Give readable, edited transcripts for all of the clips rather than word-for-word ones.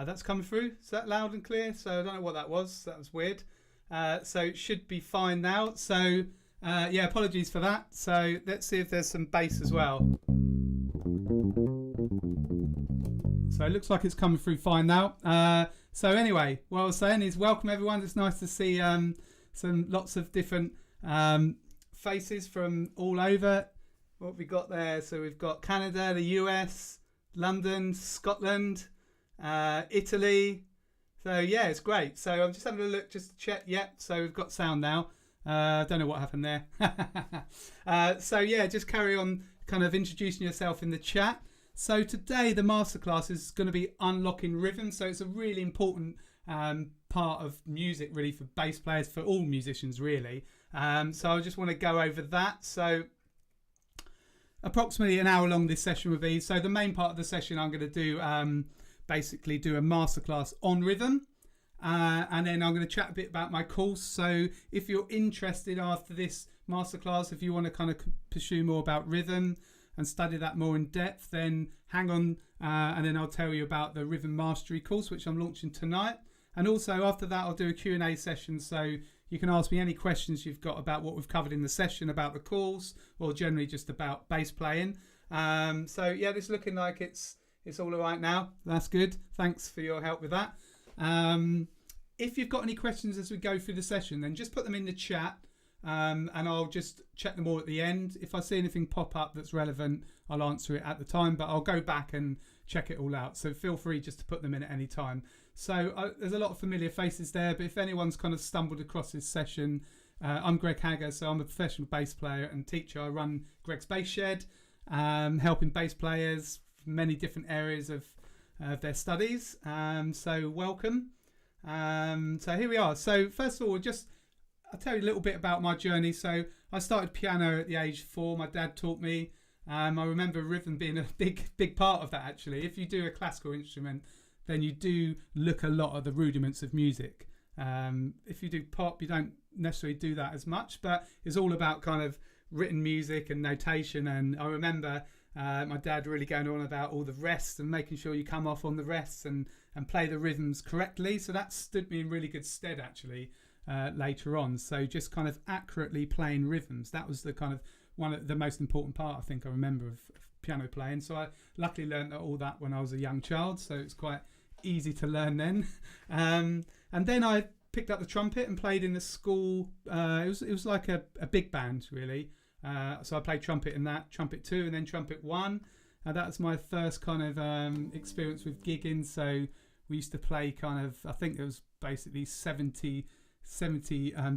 That's coming through. Is that loud and clear? So I don't know what that was. That was weird. So it should be fine now. So yeah, apologies for that. So let's see if there's some bass as well. So it looks like it's coming through fine now. So anyway, what I was saying is welcome everyone. It's nice to see some lots of different faces from all over. What have we got there? So we've got Canada, the US, London, Scotland, Italy. So yeah, it's great. So I'm just having a look just to check. Yep, so we've got sound now. Don't know what happened there. So yeah, just carry on kind of introducing yourself in the chat. So today the masterclass is going to be unlocking rhythm. So it's a really important part of music really for bass players, for all musicians really. So I just want to go over that. So approximately an hour long this session will be. So the main part of the session I'm going to do basically do a masterclass on rhythm. And then I'm going to chat a bit about my course. So if you're interested after this masterclass, if you want to kind of pursue more about rhythm and study that more in depth, then hang on and then I'll tell you about the Rhythm Mastery course, which I'm launching tonight. And also after that, I'll do a Q&A session, so you can ask me any questions you've got about what we've covered in the session, about the course, or generally just about bass playing. So yeah, it's looking like it's all right now. That's good. Thanks for your help with that. If you've got any questions as we go through the session, then just put them in the chat. And I'll just check them all at the end. If I see anything pop up that's relevant, I'll answer it at the time, but I'll go back and check it all out. So feel free just to put them in at any time. So there's a lot of familiar faces there, but if anyone's kind of stumbled across this session, I'm Greg Hagger, so I'm a professional bass player and teacher. I run Greg's Bass Shed, helping bass players from many different areas of their studies. So welcome. So here we are. So first of all, I'll tell you a little bit about my journey. So I started piano at the age of 4. My dad taught me. I remember rhythm being a big part of that actually. If you do a classical instrument, then you do look a lot at the rudiments of music. If you do pop, you don't necessarily do that as much, but it's all about kind of written music and notation. And I remember my dad really going on about all the rests and making sure you come off on the rests and play the rhythms correctly. So that stood me in really good stead actually. Later on, so just kind of accurately playing rhythms, that was the kind of one of the most important part I think I remember of piano playing. So I luckily learned all that when I was a young child, so it's quite easy to learn then. And then I picked up the trumpet and played in the school. It was like a big band really. So I played trumpet in that, trumpet 2 and then trumpet 1. That was my first kind of experience with gigging. So we used to play kind of, I think it was basically 70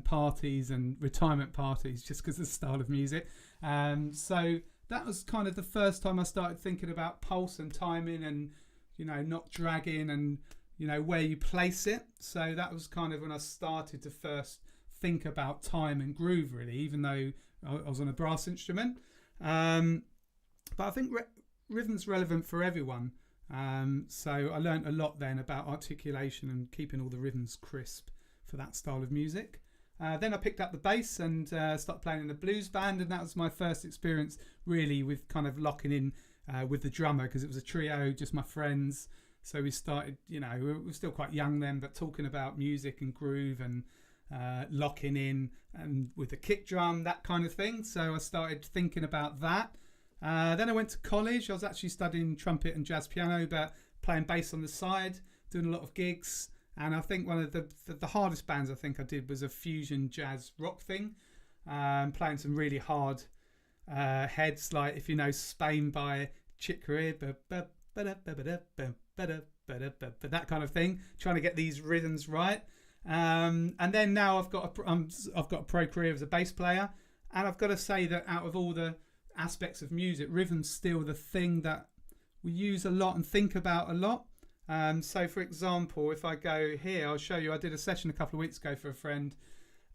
parties and retirement parties just because of the style of music. So that was kind of the first time I started thinking about pulse and timing and, you know, not dragging and, you know, where you place it. So that was kind of when I started to first think about time and groove really, even though I was on a brass instrument. But I think rhythm's relevant for everyone. So I learned a lot then about articulation and keeping all the rhythms crisp for that style of music. Then I picked up the bass and started playing in a blues band, and that was my first experience really with kind of locking in with the drummer, because it was a trio, just my friends. So we started, you know, we were still quite young then, but talking about music and groove and locking in and with the kick drum, that kind of thing. So I started thinking about that. Then I went to college. I was actually studying trumpet and jazz piano, but playing bass on the side, doing a lot of gigs. And I think one of the hardest bands I think I did was a fusion jazz rock thing, playing some really hard heads, like if you know Spain by Chick Corea, that kind of thing, trying to get these rhythms right. And then now I've got a pro career as a bass player, and I've got to say that out of all the aspects of music, rhythm's still the thing that we use a lot and think about a lot. So for example, if I go here, I'll show you, I did a session a couple of weeks ago for a friend,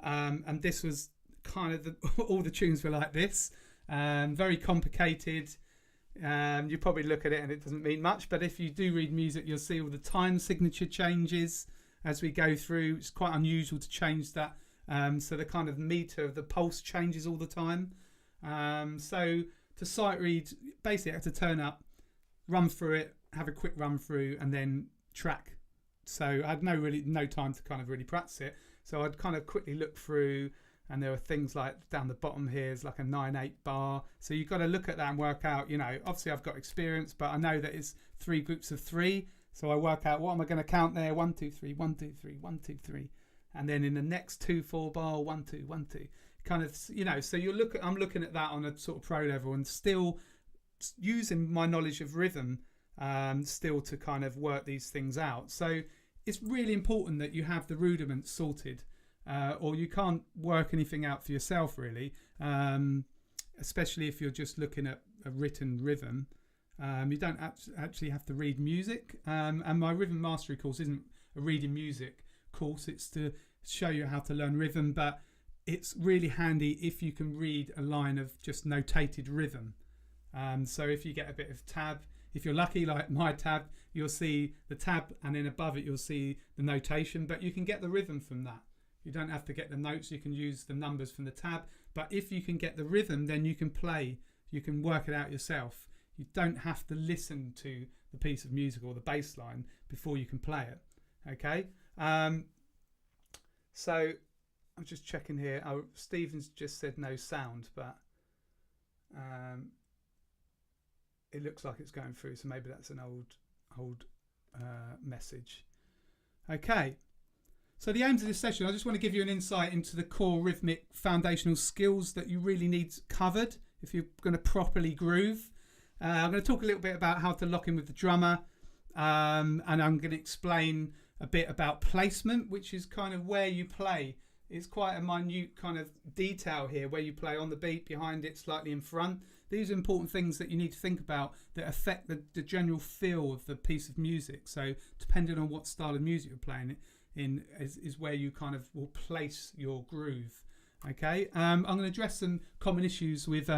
and this was kind of all the tunes were like this, very complicated. You probably look at it and it doesn't mean much, but if you do read music, you'll see all the time signature changes as we go through. It's quite unusual to change that. So the kind of meter of the pulse changes all the time. So to sight read, basically I have to turn up, run through it, have a quick run through, and then track. So I had no time to kind of really practice it. So I'd kind of quickly look through, and there are things like down the bottom here is like a 9/8 bar. So you've got to look at that and work out, obviously I've got experience, but I know that it's 3 groups of 3. So I work out what am I going to count there? 1, 2, 3, 1, 2, 3, 1, 2, 3. And then in the next 2/4 bar, 1, 2, 1, 2. Kind of, so I'm looking at that on a sort of pro level and still using my knowledge of rhythm still to kind of work these things out. So it's really important that you have the rudiments sorted, or you can't work anything out for yourself really, especially if you're just looking at a written rhythm. You don't actually have to read music, and my rhythm mastery course isn't a reading music course. It's to show you how to learn rhythm, but it's really handy if you can read a line of just notated rhythm. So if you get a bit of tab, if you're lucky like my tab, you'll see the tab, and then above it you'll see the notation, but you can get the rhythm from that. You don't have to get the notes, you can use the numbers from the tab, but if you can get the rhythm, then you can play, you can work it out yourself. You don't have to listen to the piece of music or the bass line before you can play it. Okay, so I'm just checking here. Stephen's just said no sound, but it looks like it's going through, so maybe that's an old message. Okay, so the aims of this session, I just want to give you an insight into the core rhythmic foundational skills that you really need covered if you're going to properly groove. I'm going to talk a little bit about how to lock in with the drummer, and I'm going to explain a bit about placement, which is kind of where you play. It's quite a minute kind of detail here, where you play on the beat, behind it, slightly in front. These are important things that you need to think about that affect the general feel of the piece of music. So depending on what style of music you're playing in is where you kind of will place your groove. Okay, I'm going to address some common issues with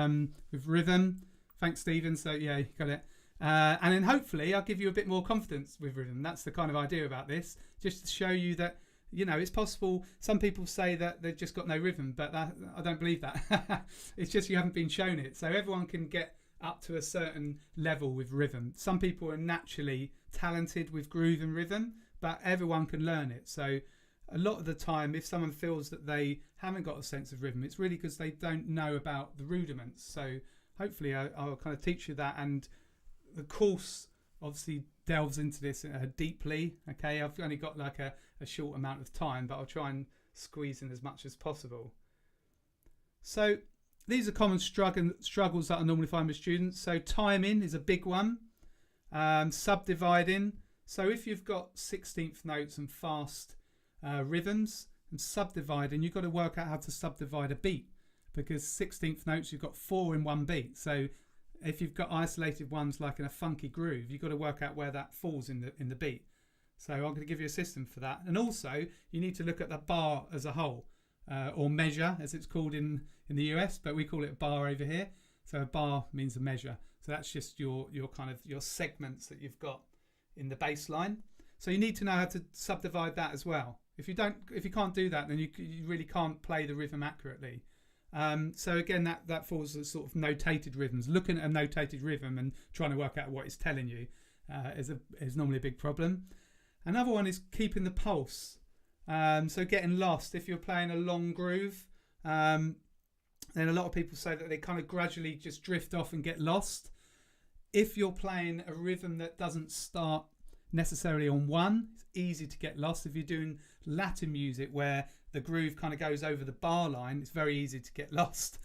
rhythm. Thanks, Stephen. So yeah, you got it. And then hopefully I'll give you a bit more confidence with rhythm. That's the kind of idea about this, just to show you that it's possible. Some people say that they've just got no rhythm, but I don't believe that. It's just you haven't been shown it. So everyone can get up to a certain level with rhythm. Some people are naturally talented with groove and rhythm, but everyone can learn it. So a lot of the time, if someone feels that they haven't got a sense of rhythm, it's really because they don't know about the rudiments. So hopefully I'll kind of teach you that, and the course obviously delves into this deeply. Okay, I've only got like a short amount of time, but I'll try and squeeze in as much as possible. So these are common struggles that I normally find with students. So timing is a big one. Subdividing. So if you've got 16th notes and fast rhythms, and subdividing, you've got to work out how to subdivide a beat, because 16th notes, you've got 4 in one beat. So if you've got isolated ones like in a funky groove, you've got to work out where that falls in the beat. So I'm going to give you a system for that. And also you need to look at the bar as a whole, or measure as it's called in the US, but we call it a bar over here. So a bar means a measure. So that's just your kind of your segments that you've got in the bass line. So you need to know how to subdivide that as well. If you can't do that, then you really can't play the rhythm accurately. So again, that falls as sort of notated rhythms. Looking at a notated rhythm and trying to work out what it's telling you is normally a big problem. Another one is keeping the pulse. So getting lost. If you're playing a long groove, then a lot of people say that they kind of gradually just drift off and get lost. If you're playing a rhythm that doesn't start necessarily on 1, it's easy to get lost. If you're doing Latin music where the groove kind of goes over the bar line, it's very easy to get lost.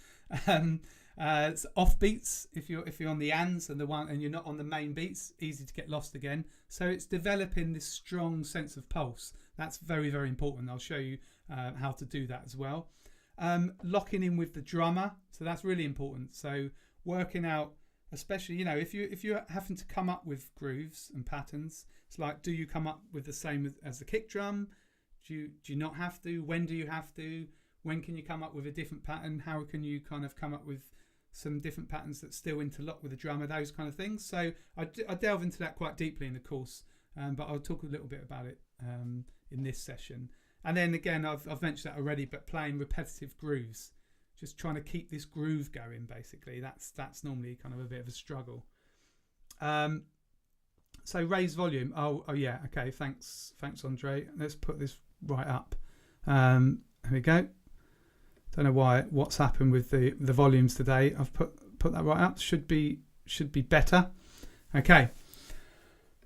It's off beats. If you're on the ands and you're not on the main beats, easy to get lost again. So it's developing this strong sense of pulse. That's very, very important. I'll show you how to do that as well. Locking in with the drummer, so that's really important. So working out, especially if you're having to come up with grooves and patterns, it's like, do you come up with the same as the kick drum? Do you not have to? When do you have to? When can you come up with a different pattern? How can you kind of come up with some different patterns that still interlock with the drummer? Those kind of things. So I delve into that quite deeply in the course, but I'll talk a little bit about it in this session. And then again, I've mentioned that already, but playing repetitive grooves, just trying to keep this groove going. Basically, that's normally kind of a bit of a struggle. So raise volume. Oh yeah. Okay. Thanks, Andre. Let's put this right up. Here we go. Don't know what's happened with the volumes today. I've put that right up. Should be better. Okay.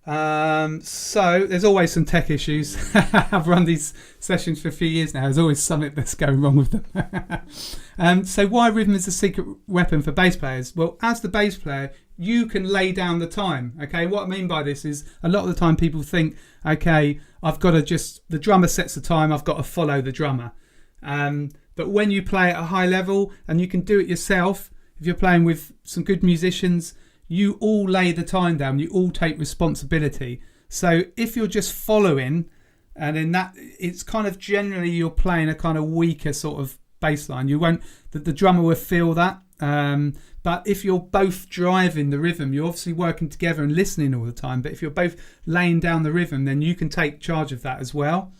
So there's always some tech issues. I've run these sessions for a few years now. There's always something that's going wrong with them. So why rhythm is a secret weapon for bass players? Well, as the bass player, you can lay down the time. Okay, what I mean by this is a lot of the time people think, okay, I've got to the drummer sets the time, I've got to follow the drummer. But when you play at a high level, and you can do it yourself, if you're playing with some good musicians, you all lay the time down, you all take responsibility. So if you're just following, and in that, it's kind of generally you're playing a kind of weaker sort of bass line. You won't, the drummer will feel that. But if you're both driving the rhythm, you're obviously working together and listening all the time. But if you're both laying down the rhythm, then you can take charge of that as well.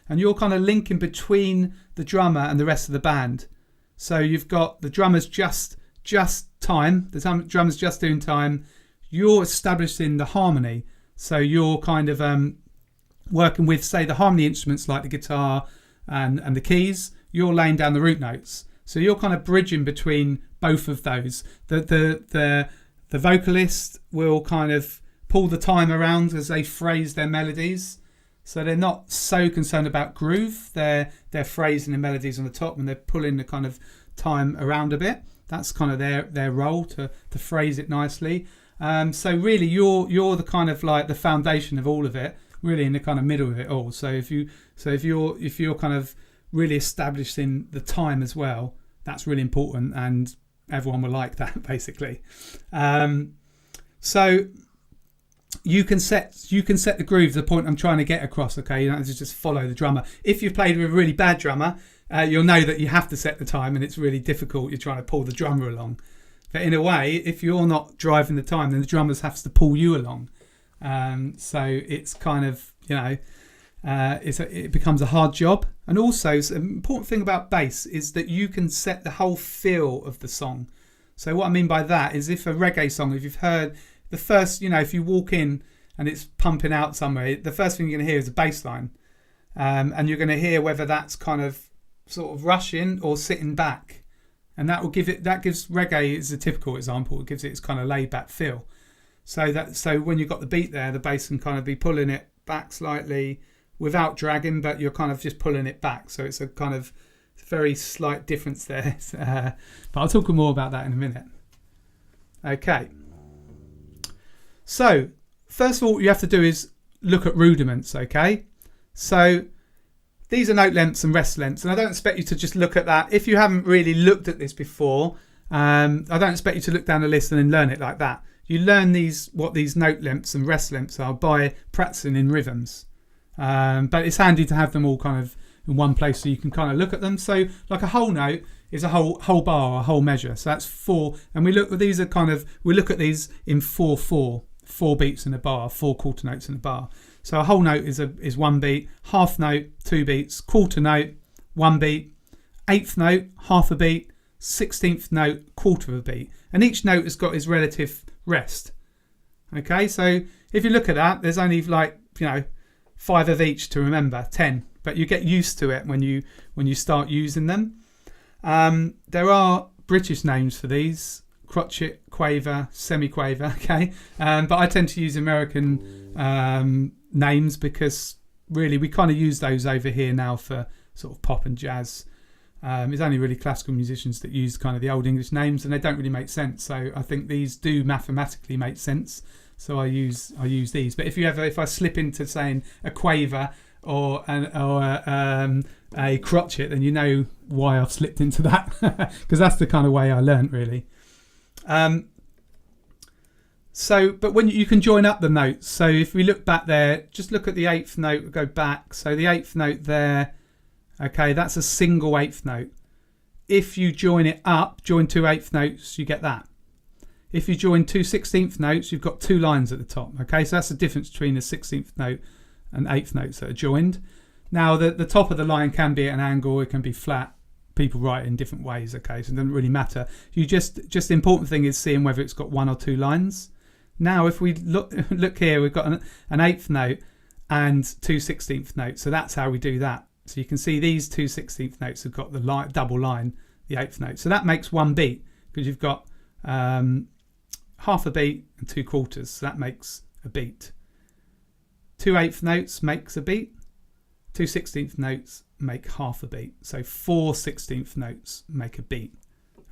And you're kind of linking between the drummer and the rest of the band. So you've got the drummer's just time, the drummer's just doing time. You're establishing the harmony. So you're kind of working with, say, the harmony instruments like the guitar and the keys. You're laying down the root notes. So you're kind of bridging between both of those. The vocalist will kind of pull the time around as they phrase their melodies. So they're not so concerned about groove. They're phrasing the melodies on the top, and they're pulling the kind of time around a bit. That's kind of their role to phrase it nicely. So really, you're the kind of like the foundation of all of it, really in the kind of middle of it all. So if you're kind of really establishing the time as well, that's really important, and everyone will like that basically. So you can set the groove. The point I'm trying to get across, okay, you don't have to just follow the drummer. If you've played with a really bad drummer, you'll know that you have to set the time, and it's really difficult. You're trying to pull the drummer along. But in a way, if you're not driving the time, then the drummers have to pull you along. So it's kind of, it becomes a hard job. And also, an important thing about bass is that you can set the whole feel of the song. So what I mean by that is, if a reggae song, if you've heard the first, if you walk in and it's pumping out somewhere, the first thing you're going to hear is a bass line. And you're going to hear whether that's kind of sort of rushing or sitting back. And that gives reggae is a typical example. It gives it its kind of laid back feel. So when you've got the beat there, the bass can kind of be pulling it back slightly without dragging, but you're kind of just pulling it back. So it's a kind of very slight difference there. But I'll talk more about that in a minute. Okay. So first of all, what you have to do is look at rudiments. Okay. So these are note lengths and rest lengths, and I don't expect you to just look at that. If you haven't really looked at this before, I don't expect you to look down the list and then learn it like that. You learn what these note lengths and rest lengths are by practicing in rhythms. But it's handy to have them all kind of in one place so you can kind of look at them. So like a whole note is a whole bar or a whole measure. So that's 4, and we look at these in 4/4, 4 beats in a bar, 4 quarter notes in a bar. So a whole note is 1 beat, half note 2 beats, quarter note 1 beat, eighth note half a beat, 16th note quarter of a beat, and each note has got its relative rest. Okay, so if you look at that, there's only 5 of each to remember, 10, but you get used to it when you start using them. There are British names for these: crotchet, quaver, semi-quaver. Okay, but I tend to use American names because really we kind of use those over here now for sort of pop and jazz. It's only really classical musicians that use kind of the old English names, and they don't really make sense. So I think these do mathematically make sense. So I use these. But if I slip into saying a quaver or a crotchet, then you know why I've slipped into that, because that's the kind of way I learnt really. But when you can join up the notes. So if we look back there, just look at the 8th note, go back. So the 8th note there, okay, that's a single 8th note. If you join it up, join 2 8th notes, you get that. If you join 2 16th notes, you've got 2 lines at the top. Okay, so that's the difference between a 16th note and 8th notes that are joined. Now, the top of the line can be at an angle, it can be flat. People write it in different ways, okay, so it doesn't really matter. The important thing is seeing whether it's got 1 or 2 lines. Now if we look here, we've got an eighth note and 2 16th notes. So that's how we do that. So you can see these 2 16th notes have got the double line, the eighth note. So that makes one beat because you've got half a beat and 2 quarters. So that makes a beat. 2 eighth notes makes a beat. 2 16th notes make half a beat. So 4 16th notes make a beat.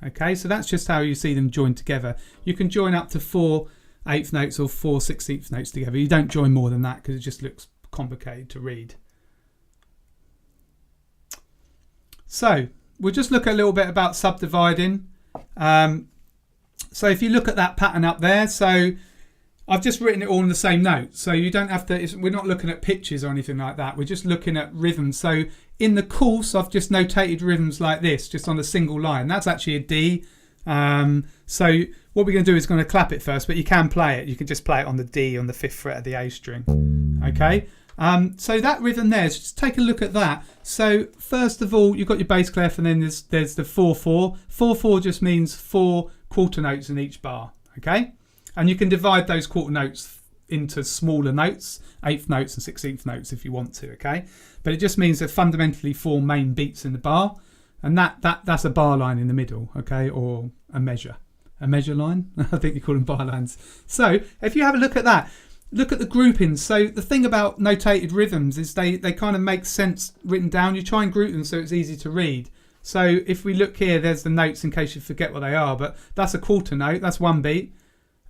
Okay, so that's just how you see them joined together. You can join up to 4 eighth notes or 4 16th notes together. You don't join more than that because it just looks complicated to read. So we'll just look a little bit about subdividing. So if you look at that pattern up there, so I've just written it all in the same note. So you don't have to, we're not looking at pitches or anything like that. We're just looking at rhythms. So in the course, I've just notated rhythms like this, just on a single line. That's actually a D. So what we're going to do is going to clap it first, but you can play it. You can just play it on the D on the 5th fret of the A string. Okay. So that rhythm there, just take a look at that. So first of all, you've got your bass clef, and then there's the 4/4. 4/4 just means 4 quarter notes in each bar. Okay. And you can divide those quarter notes into smaller notes, eighth notes and 16th notes if you want to, okay? But it just means they're fundamentally 4 main beats in the bar, and that's a bar line in the middle, okay? Or a measure line. I think you call them bar lines. So if you have a look at that, look at the groupings. So the thing about notated rhythms is they kind of make sense written down. You try and group them so it's easy to read. So if we look here, there's the notes in case you forget what they are, but that's a quarter note, that's 1 beat.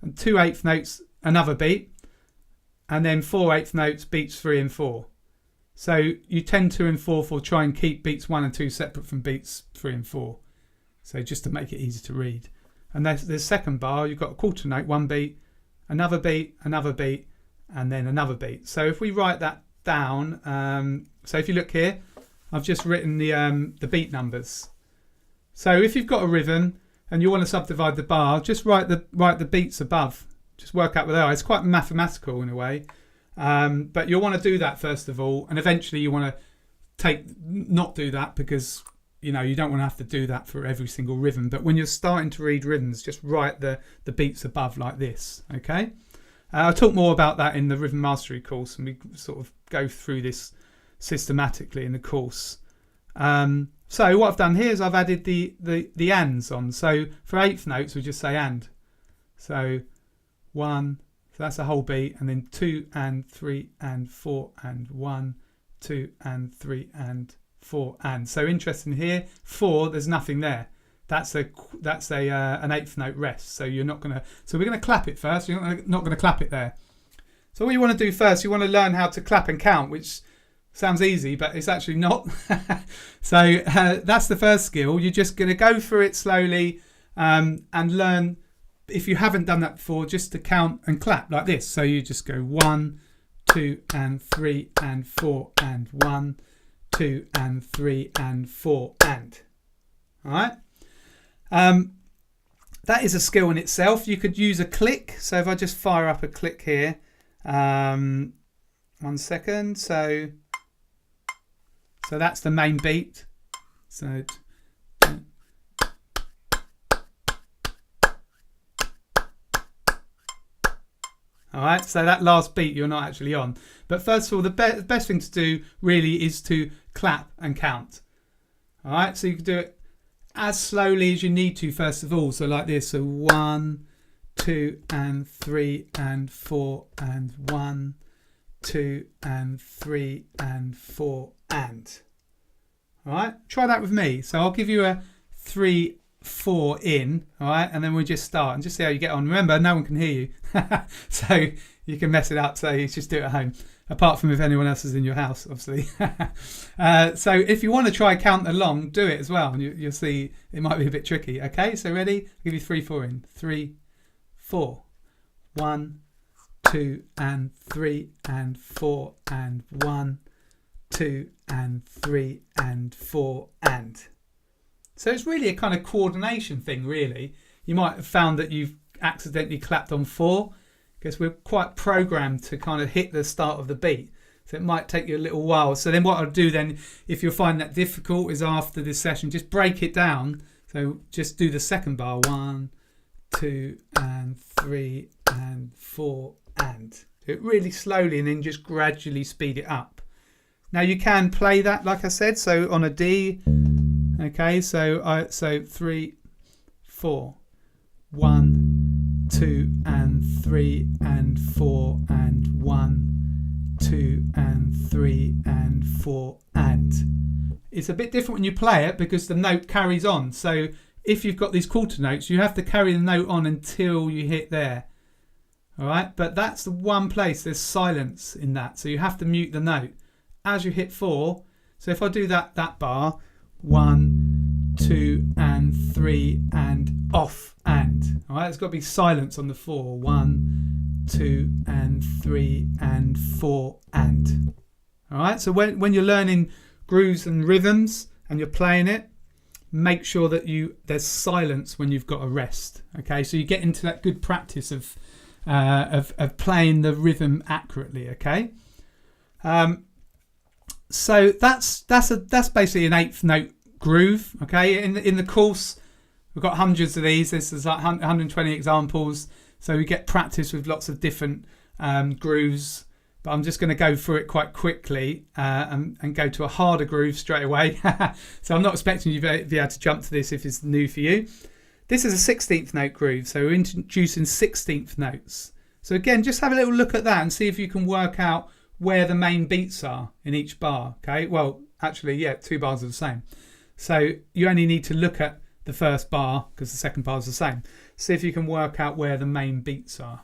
And 2 eighth notes, another beat, and then 4 eighth notes, beats 3 and 4. So you tend to in 4/4 try and keep beats 1 and 2 separate from beats 3 and 4. So just to make it easy to read. And there's the second bar, you've got a quarter note, 1 beat, another beat, and then another beat. So if we write that down, so if you look here, I've just written the beat numbers. So if you've got a rhythm and you want to subdivide the bar, just write the beats above. Just work out what they are. It's quite mathematical in a way, but you'll want to do that first of all, and eventually you want to not do that because you don't want to have to do that for every single rhythm. But when you're starting to read rhythms, just write the beats above like this. Okay, I'll talk more about that in the rhythm mastery course, and we sort of go through this systematically in the course. So what I've done here is I've added the ands on. So for eighth notes, we just say and. So 1, so that's a whole beat, and then 2 and 3 and 4 and 1, 2 and 3 and 4 and. So interesting here, 4, there's nothing there. That's an eighth note rest. So you're not gonna. So we're gonna clap it first. You're not gonna clap it there. So what you want to do first, you want to learn how to clap and count, which sounds easy, but it's actually not. So that's the first skill. You're just going to go through it slowly and learn, if you haven't done that before, just to count and clap like this. So you just go 1, 2 and 3 and 4 and 1, 2 and 3 and 4 and. All right. That is a skill in itself. You could use a click. So if I just fire up a click here, 1 second. So that's the main beat. So all right, so that last beat you're not actually on. But first of all, the best thing to do really is to clap and count. All right, so you can do it as slowly as you need to first of all. So like this, so 1, 2 and 3 and 4 and 1, 2 and 3 and 4 and. All right, try that with me. So I'll give you a 3, 4 in, all right, and then we'll just start and just see how you get on. Remember, no one can hear you, so you can mess it up. So you just do it at home, apart from if anyone else is in your house, obviously. So if you want to try count along, do it as well, and you'll see it might be a bit tricky. Okay, so ready? I'll give you 3, 4 in. 3, 4, 1, 2 and 3 and 4 and 1, 2 and 3 and 4 and. So it's really a kind of coordination thing, really. You might have found that you've accidentally clapped on 4 because we're quite programmed to kind of hit the start of the beat. So it might take you a little while. So then what I'll do then, if you'll find that difficult, is after this session, just break it down. So just do the second bar, 1, 2 and 3 and 4 and. Do it really slowly and then just gradually speed it up. Now you can play that, like I said, so on a D. Okay, so 3, 4, 1, 2 and 3 and 4 and 1, 2 and 3 and 4 and. It's a bit different when you play it because the note carries on. So if you've got these quarter notes, you have to carry the note on until you hit there. All right, but that's the one place there's silence in that. So you have to mute the note as you hit 4. So if I do that bar, 1, 2 and 3 and off and. All right, there's got to be silence on the 4. 1, 2 and 3 and 4 and. All right, so when you're learning grooves and rhythms and you're playing it, make sure that there's silence when you've got a rest. Okay, so you get into that good practice of playing the rhythm accurately. Okay, so that's basically an 8th note groove. Okay, in the course we've got hundreds of these. This is like 120 examples, so we get practice with lots of different grooves. But I'm just going to go through it quite quickly and go to a harder groove straight away. So I'm not expecting you to be able to jump to this if it's new for you. This is a 16th note groove, so we're introducing 16th notes. So again, just have a little look at that and see if you can work out where the main beats are in each bar. Okay, well, actually, yeah, 2 bars are the same. So you only need to look at the first bar because the second bar is the same. See if you can work out where the main beats are.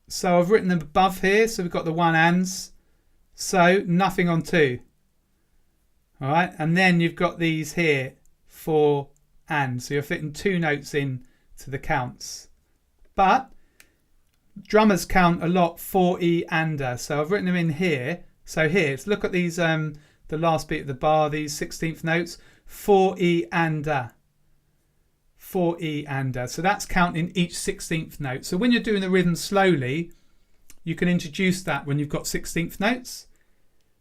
So I've written them above here. So we've got the 1 ands. So nothing on 2. All right. And then you've got these here, 4 and. So you're fitting 2 notes in to the counts. But drummers count a lot 4E and A. So I've written them in here. So here, let's look at these, the last beat of the bar, these 16th notes, 4E and A. 4E and A. So that's counting each 16th note. So when you're doing the rhythm slowly, you can introduce that when you've got 16th notes.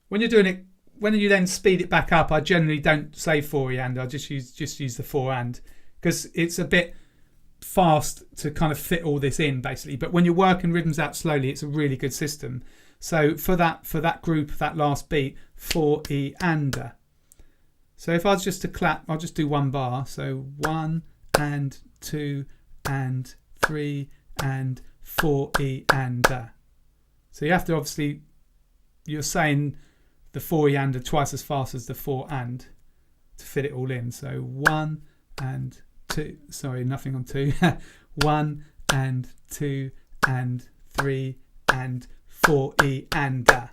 When you're doing it, when you then speed it back up, I generally don't say 4E and A. I just use the 4 and, because it's a bit fast to kind of fit all this in basically. But when you're working rhythms out slowly, it's a really good system. So for that group, that last beat, 4E and A. So if I was just to clap, I'll just do 1 bar. So 1 and 2 and 3 and 4E and A. So you have to obviously, you're saying the 4E and A twice as fast as the 4 and to fit it all in. So 1 and 2, sorry, nothing on 2. 1 and 2 and 3 and 4E and A.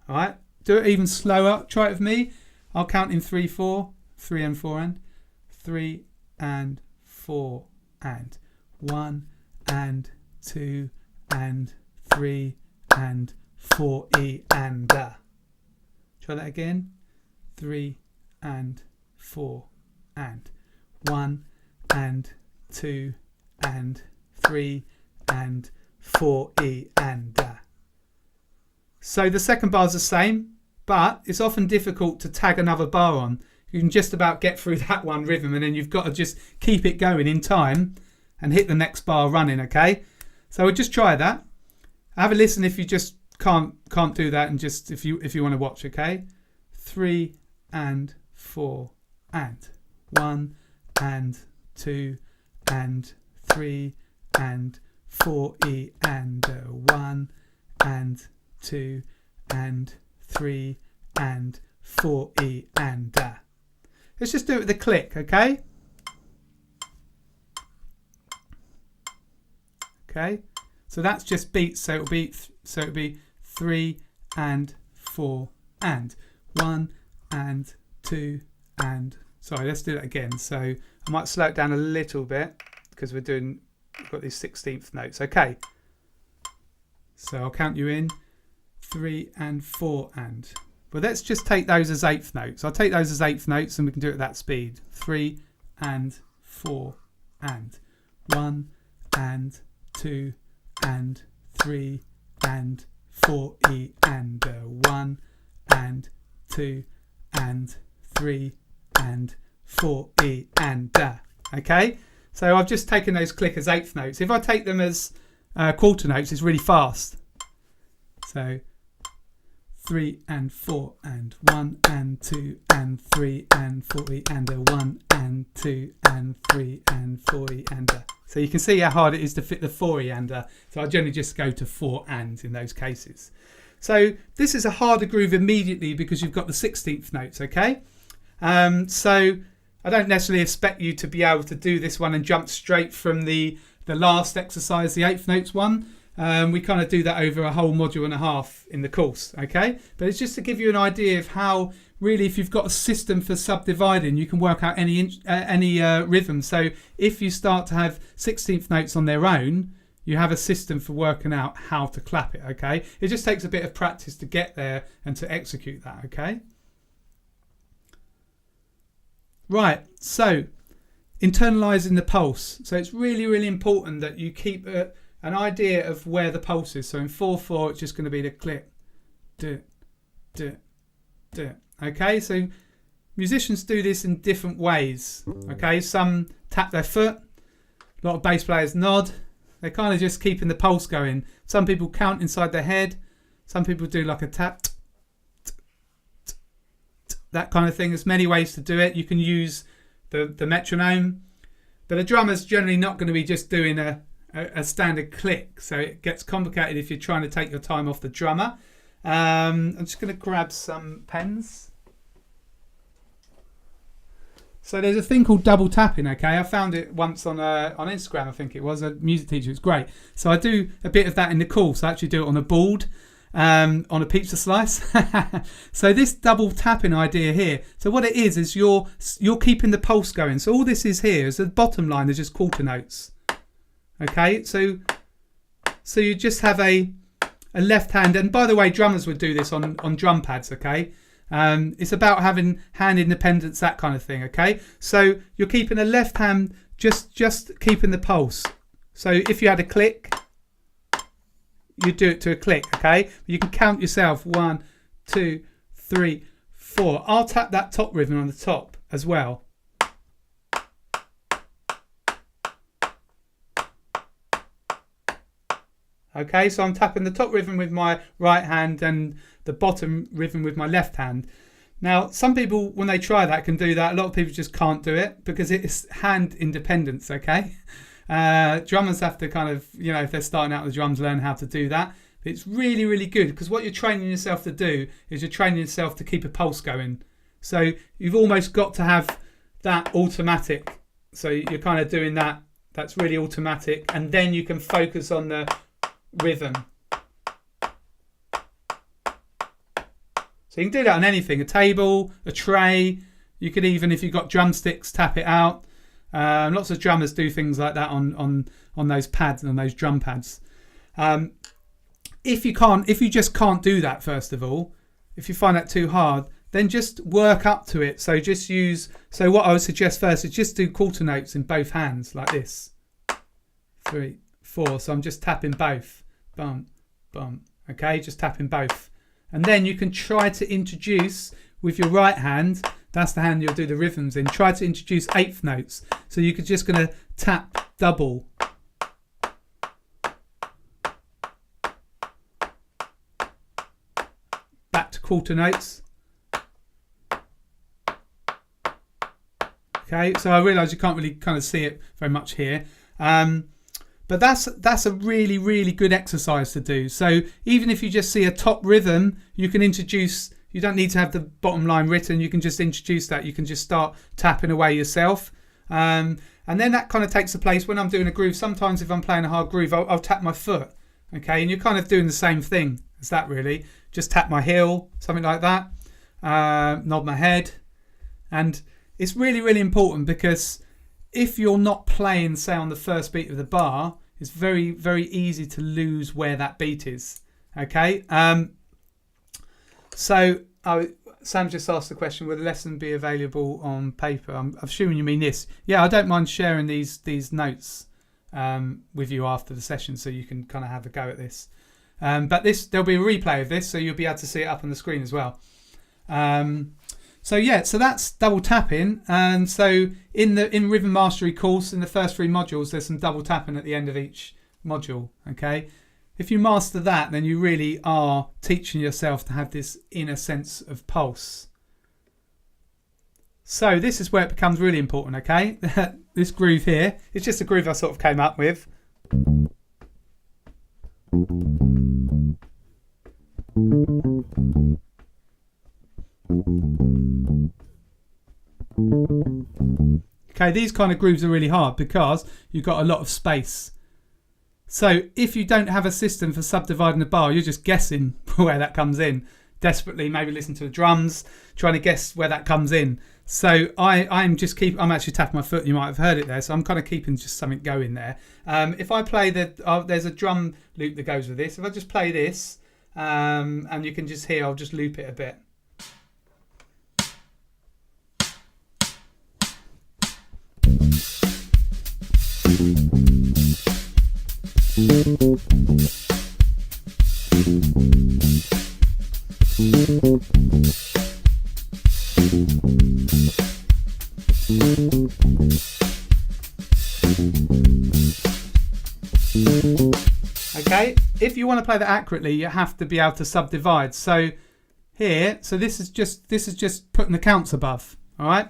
All right, do it even slower. Try it with me. I'll count in 3, 4, 3 and 4 and 3 and 4 and 1 and 2 and 3 and 4E and A. Try that again. 3 and 4 and 1 and 2 and 3 and 4E and A. So the second bar is the same, but it's often difficult to tag another bar on. You can just about get through that one rhythm and then you've got to just keep it going in time and hit the next bar running, okay? So we'll just try that. Have a listen if you just can't do that, and just if you want to watch, okay? 3 and 4 and 1 and 2 and 3 and 4E and 1 and 2 and 3 and 4E and Let's just do it with a click, okay? Okay, so that's just beats. So it'll be 3 and 4 and 1 and 2 and. Sorry, let's do that again. So I might slow it down a little bit because we've got these 16th notes. Okay, so I'll count you in 3 and 4 and. But let's just take those as 8th notes. I'll take those as 8th notes and we can do it at that speed. 3 and 4 and 1 and 2 and 3 and 4 E and 1 and 2 and 3 and 4 E and okay. So I've just taken those clickers eighth notes. If I take them as quarter notes, it's really fast. So 3 and 4 and 1 and 2 and 3 and 4 E and 1 and 2 and 3 and 4 E and So you can see how hard it is to fit the 4 E and so I generally just go to 4 and in those cases. So this is a harder groove immediately because you've got the 16th notes, okay? So I don't necessarily expect you to be able to do this one and jump straight from the last exercise, the 8th notes one. We kind of do that over a whole module and a half in the course, okay? But it's just to give you an idea of how really, if you've got a system for subdividing, you can work out any rhythm. So if you start to have 16th notes on their own, you have a system for working out how to clap it, okay? It just takes a bit of practice to get there and to execute that, okay? Right, so internalising the pulse. So it's really, really important that you keep an idea of where the pulse is. So in 4/4, it's just going to be the click, duh, duh, duh. Okay, so musicians do this in different ways. Okay, some tap their foot. A lot of bass players nod. They're kind of just keeping the pulse going. Some people count inside their head. Some people do like a tap, that kind of thing. There's many ways to do it. You can use the metronome, but a drummer's generally not going to be just doing a standard click, so it gets complicated if you're trying to take your time off the drummer. I'm just going to grab some pens. So there's a thing called double tapping, okay? I found it once on Instagram, I think it was, a music teacher. It's great. So I do a bit of that in the course. I actually do it on a board, on a pizza slice. So this double tapping idea here, so what it is you're keeping the pulse going. So all this is here is the bottom line is just quarter notes. Okay, so you just have a left hand, and by the way, drummers would do this on drum pads, okay? It's about having hand independence, that kind of thing, okay? So you're keeping a left hand, just keeping the pulse. So if you had a click, you do it to a click, okay? You can count yourself 1, 2, 3, 4. I'll tap that top rhythm on the top as well. Okay, so I'm tapping the top rhythm with my right hand and the bottom rhythm with my left hand. Now, some people, when they try that, can do that. A lot of people just can't do it because it's hand independence, okay? Drummers have to kind of, you know, if they're starting out with drums, learn how to do that. It's really, really good because what you're training yourself to do is you're training yourself to keep a pulse going. So you've almost got to have that automatic. So you're kind of doing that. That's really automatic. And then you can focus on the rhythm. So you can do that on anything, a table, a tray. You could even, if you've got drumsticks, tap it out. Lots of drummers do things like that on those pads and on those drum pads. If you just can't do that, first of all, if you find that too hard, then just work up to it. So just use, so what I would suggest first is just do quarter notes in both hands like this. 3, 4. So I'm just tapping both. Bum, bum. Okay, just tapping both. And then you can try to introduce with your right hand, that's the hand you'll do the rhythms in, try to introduce eighth notes. So you're just going to tap double. Back to quarter notes. Okay, so I realise you can't really kind of see it very much here. But that's a really, really good exercise to do. So even if you just see a top rhythm, you can introduce, you don't need to have the bottom line written, you can just introduce that. You can just start tapping away yourself. And then that kind of takes the place when I'm doing a groove. Sometimes if I'm playing a hard groove, I'll tap my foot. Okay, and you're kind of doing the same thing as that really. Just tap my heel, something like that. Nod my head. And it's really, really important because if you're not playing, say, on the first beat of the bar, it's very, very easy to lose where that beat is. Okay. So Sam just asked the question: will the lesson be available on paper? I'm assuming you mean this. Yeah, I don't mind sharing these notes with you after the session, so you can kind of have a go at this. But there'll be a replay of this, so you'll be able to see it up on the screen as well. So that's double tapping. And so in Rhythm Mastery course, in the first 3 modules, there's some double tapping at the end of each module. Okay, if you master that, then you really are teaching yourself to have this inner sense of pulse. So this is where it becomes really important. Okay, this groove here, it's just a groove I sort of came up with. Okay, these kind of grooves are really hard because you've got a lot of space. So if you don't have a system for subdividing the bar, you're just guessing where that comes in. Desperately, maybe listen to the drums, trying to guess where that comes in. So I'm actually tapping my foot. You might have heard it there. So I'm kind of keeping just something going there. If I play there's a drum loop that goes with this. If I just play this, and you can just hear, I'll just loop it a bit. Okay, if you want to play that accurately, you have to be able to subdivide. So here, this is just putting the counts above. All right.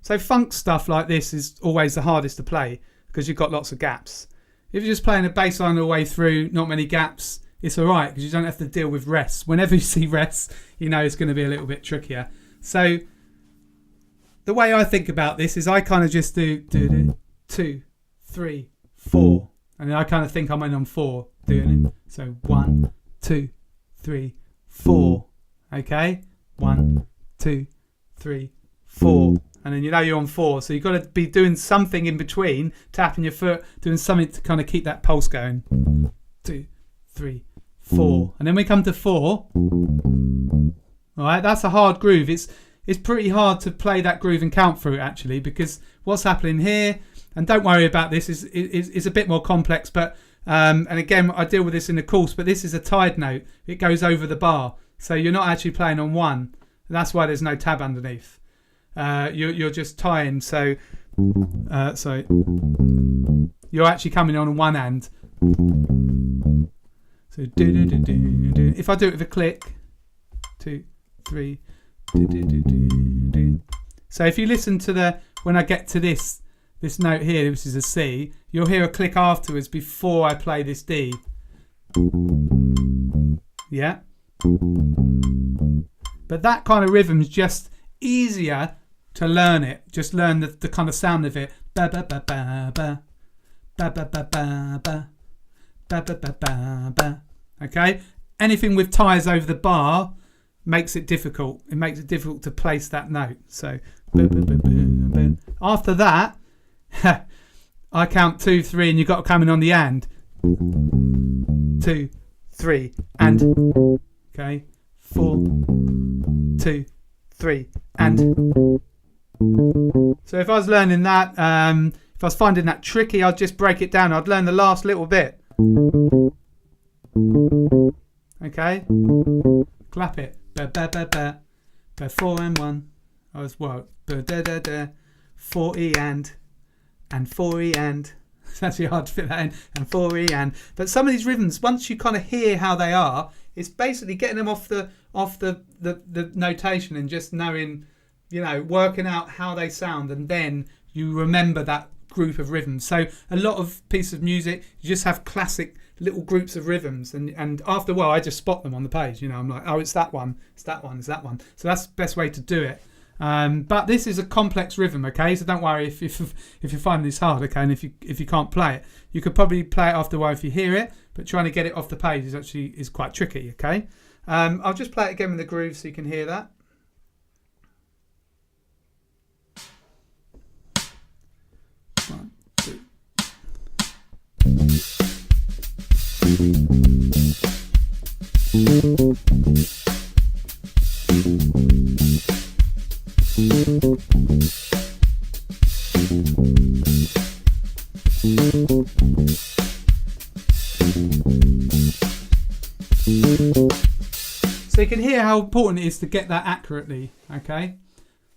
So funk stuff like this is always the hardest to play because you've got lots of gaps. If you're just playing a bass line all the way through, not many gaps, it's all right because you don't have to deal with rests. Whenever you see rests, you know it's going to be a little bit trickier. So the way I think about this is I kind of just do 2, 3, 4, and then I kind of think I'm in on 4 doing it. So 1, 2, 3, 4. Okay, 1, 2, 3, 4. And then you know you're on 4, so you've got to be doing something in between, tapping your foot, doing something to kind of keep that pulse going. 2, 3, 4, and then we come to 4. All right, that's a hard groove. It's pretty hard to play that groove and count through it actually, because what's happening here, and don't worry about this, is a bit more complex. But and again, I deal with this in the course, but this is a tied note. It goes over the bar, so you're not actually playing on 1. That's why there's no tab underneath. You're just tying, so you're actually coming on one hand. So if I do it with a click, 2, 3, so if you listen to when I get to this note here, which is a C, you'll hear a click afterwards before I play this D. Yeah, but that kind of rhythm is just easier to learn it. Just learn the kind of sound of it. Ba ba ba ba ba ba ba ba ba ba ba ba ba ba. Okay. Anything with ties over the bar makes it difficult. It makes it difficult to place that note. So after that, I count 2, 3, and you've got to come in on the and. 2, 3, and. Okay. 4, 2, 3, and. So if I was learning that, if I was finding that tricky, I'd just break it down. I'd learn the last little bit. Okay, clap it. Ba ba ba ba. Ba 4 and 1. I was what? Ba da da da. 4E and 4E and. It's actually hard to fit that in. And 4E and. But some of these rhythms, once you kind of hear how they are, it's basically getting them off the notation and just knowing, you know, working out how they sound, and then you remember that group of rhythms. So a lot of pieces of music, you just have classic little groups of rhythms, and after a while I just spot them on the page. You know, I'm like, oh, it's that one, it's that one, it's that one. So that's the best way to do it. But this is a complex rhythm, okay? So don't worry if you find this hard, okay? And if you can't play it, you could probably play it after a while if you hear it, but trying to get it off the page is quite tricky, okay? I'll just play it again with the groove so you can hear that. One, 2. So you can hear how important it is to get that accurately, okay?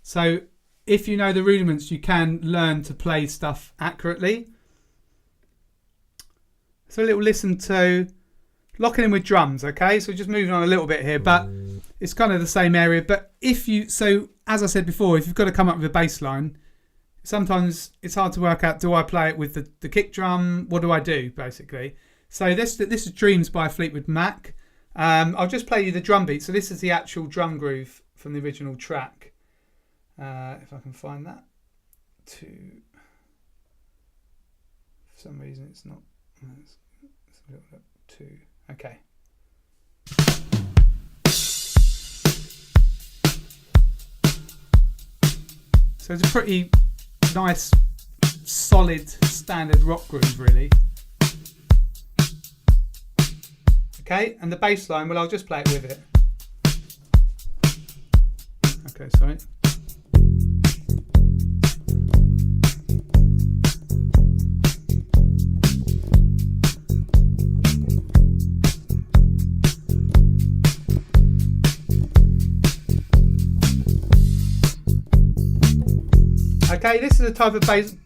So if you know the rudiments, you can learn to play stuff accurately. So a little listen to locking in with drums, okay? So just moving on a little bit here, but it's kind of the same area. But if you, so as I said before, if you've got to come up with a bass line, sometimes it's hard to work out, do I play it with the kick drum? What do I do, basically? So this is Dreams by Fleetwood Mac. I'll just play you the drum beat. So this is the actual drum groove from the original track. If I can find that. For some reason it's not. It's a little bit too. Okay. So it's a pretty nice, solid, standard rock groove, really. Okay, and the bass line, well, I'll just play it with it. Okay, sorry. Okay, this is the type of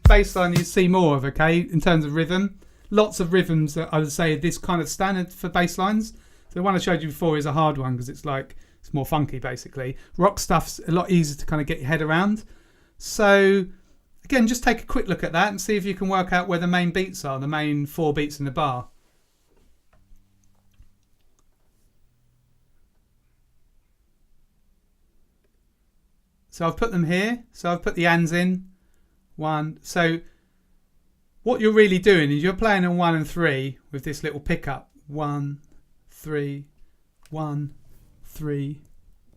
bass line you see more of, okay, in terms of rhythm. Lots of rhythms that I would say are this kind of standard for bass lines. So the one I showed you before is a hard one because it's more funky, basically. Rock stuff's a lot easier to kind of get your head around. So again, just take a quick look at that and see if you can work out where the main beats are, the main 4 beats in the bar. So I've put them here. So I've put the ands in. 1. So what you're really doing is you're playing on 1 and 3 with this little pickup. 1, 3, 1, 3,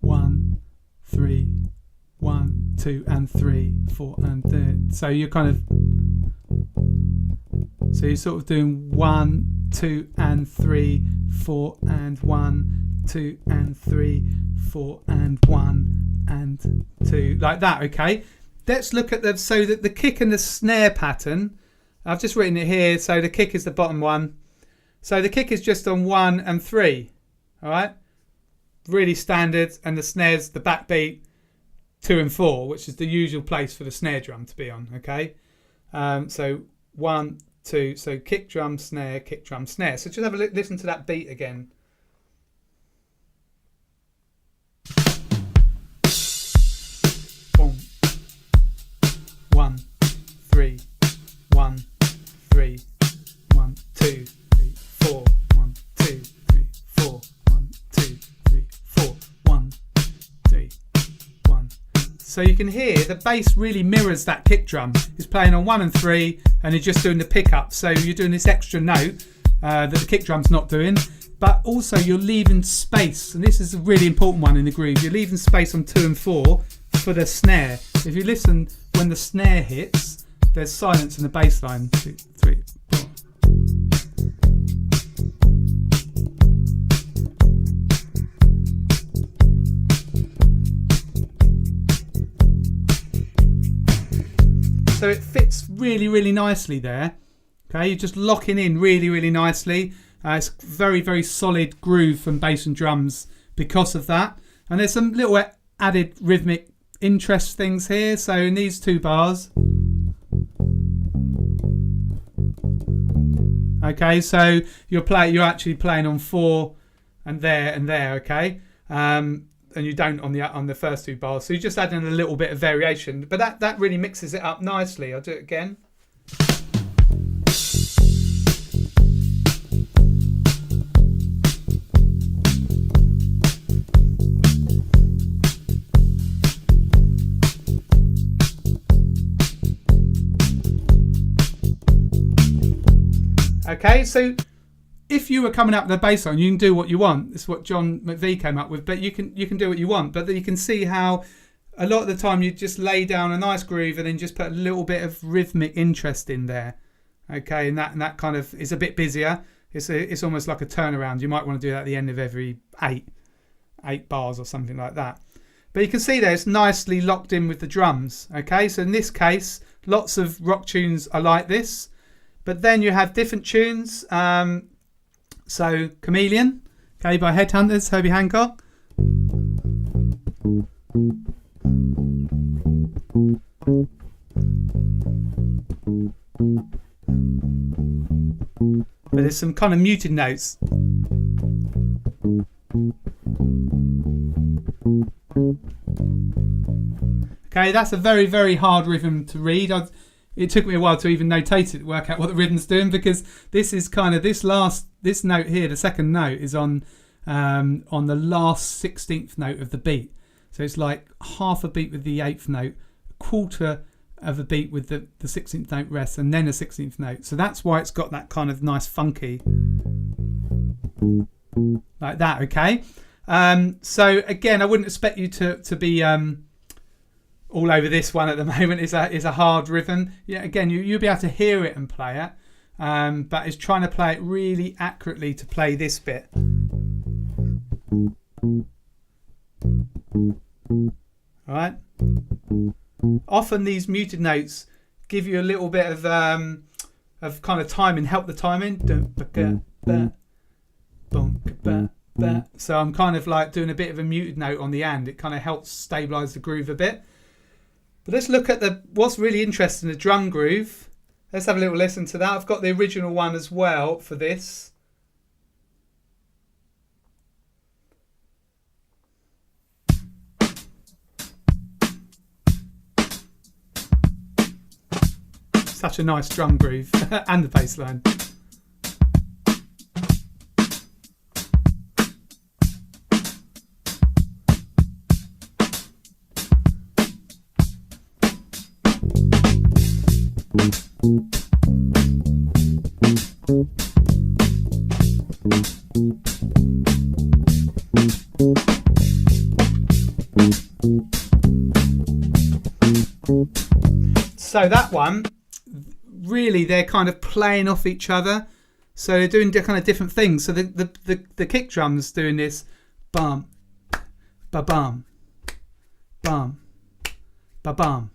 1, 3, 1, 2, and 3, 4, and so you're kind of, so you're sort of doing 1, 2, and 3, 4, and 1, 2, and 3, 4, and 1, and 2, like that. Okay, let's look at so that the kick and the snare pattern. I've just written it here. So the kick is the bottom one. So the kick is just on 1 and 3. All right, really standard, and the snare's the backbeat 2 and 4, which is the usual place for the snare drum to be on. Okay, so 1, 2. So kick drum snare, kick drum snare. So just have a listen to that beat again. Boom. 1, 3, 1, 3, 1, 2, 3, 4, 1, 2, 3, 4, 1, 2, 3, 4, 1, 2, 1. So you can hear the bass really mirrors that kick drum. It's playing on 1 and 3, and you're just doing the pickup. So you're doing this extra note that the kick drum's not doing, but also you're leaving space, and this is a really important one in the groove. You're leaving space on 2 and 4 for the snare. If you listen when the snare hits, there's silence in the bass line. 2, 3, 4. So it fits really, really nicely there. Okay, you're just locking in really, really nicely. It's very, very solid groove from bass and drums because of that. And there's some little added rhythmic interest things here. So in these 2 bars. Okay, so you're actually playing on 4 and there, okay? And you don't on the first 2 bars. So you're just adding a little bit of variation. But that really mixes it up nicely. I'll do it again. Okay, so if you were coming up with a bass line, you can do what you want. It's what John McVie came up with, but you can do what you want. But you can see how a lot of the time you just lay down a nice groove and then just put a little bit of rhythmic interest in there. Okay, and that kind of is a bit busier. It's almost like a turnaround. You might want to do that at the end of every 8 bars or something like that. But you can see there it's nicely locked in with the drums. Okay, so in this case, lots of rock tunes are like this. But then you have different tunes. So Chameleon, Okay, by Headhunters, Herbie Hancock. But there's some kind of muted notes. Okay, that's a very, very hard rhythm to read. It took me a while to even notate it, work out what the rhythm's doing, because this is kind of this note here, the second note is on the last 16th note of the beat. So it's like half a beat with the 8th note, a quarter of a beat with the 16th note rest, and then a 16th note. So that's why it's got that kind of nice funky like that. Okay. So again, I wouldn't expect you to be all over this one at the moment. Is a hard rhythm. Yeah, again, you'll be able to hear it and play it, but it's trying to play it really accurately to play this bit. All right. Often these muted notes give you a little bit of kind of timing, help the timing. So I'm kind of like doing a bit of a muted note on the end. It kind of helps stabilize the groove a bit. But let's look at what's really interesting, the drum groove. Let's have a little listen to that. I've got the original one as well for this. Such a nice drum groove and the bass line. So that one, really, they're kind of playing off each other. So they're doing kind of different things. So the kick drum's doing this bum, ba bum, bum, ba bum.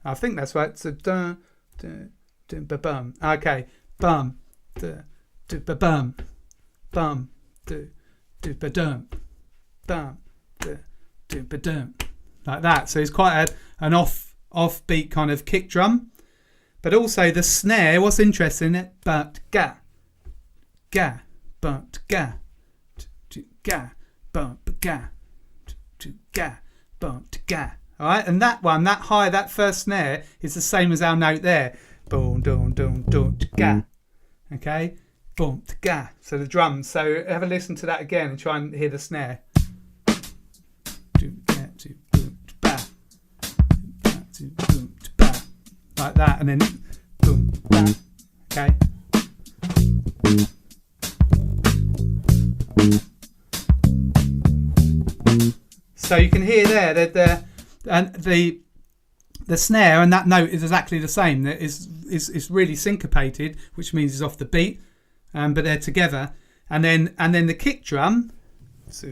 I think that's right. So dun, dun, dun, ba bum. Okay, bum, du, du, ba bum, bum, du, du, ba dum, bum, du, du, ba dum, like that. So it's quite an offbeat kind of kick drum. But also the snare, what's interesting, it but ga, but ga, ga, but ga, ga, but ga. All right, and that one, that high, that first snare is the same as our note there. Boom, dum, dum, dum, ga. Okay, boom, ga. So the drums. So have a listen to that again and try and hear the snare. Like that, and then boom, bam. Okay. So you can hear there that the snare and that note is exactly the same. That is really syncopated, which means it's off the beat, but they're together. And then the kick drum. So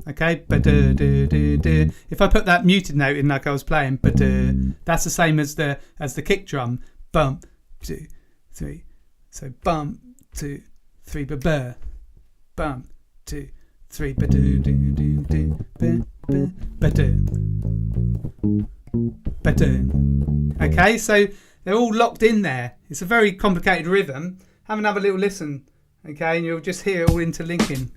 okay, if I put that muted note in like I was playing, that's the same as the kick drum. Bump, 2, 3. So bump, 2, 3, ba bump, 2, 3, okay, so they're all locked in there. It's a very complicated rhythm. Have another little listen, okay, and you'll just hear it all interlinking.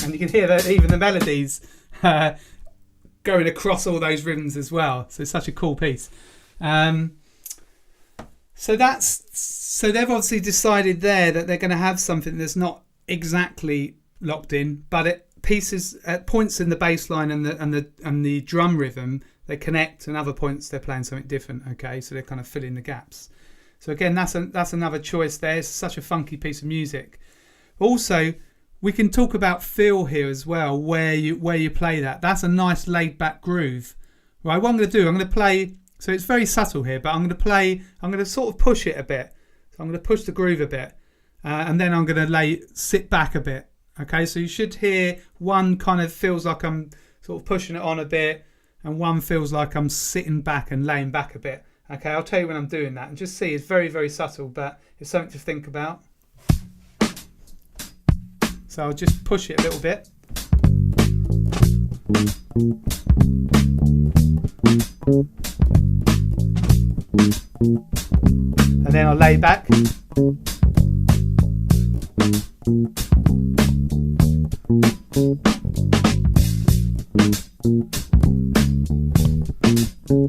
And you can hear that even the melodies going across all those rhythms as well. So it's such a cool piece. So they've obviously decided there that they're going to have something that's not exactly locked in, but at points in the bass line and the drum rhythm, they connect, and other points they're playing something different. Okay, so they're kind of filling the gaps. So again, that's another choice there. It's such a funky piece of music. Also, we can talk about feel here as well, where you play that. That's a nice laid back groove. Right, what I'm going to do, I'm going to play, so it's very subtle here, but I'm going to sort of push it a bit. So I'm going to push the groove a bit, and then I'm going to sit back a bit. Okay, so you should hear one kind of feels like I'm sort of pushing it on a bit, and one feels like I'm sitting back and laying back a bit. Okay, I'll tell you when I'm doing that, and just see, it's very, very subtle, but it's something to think about. So I'll just push it a little bit. And then I'll lay back.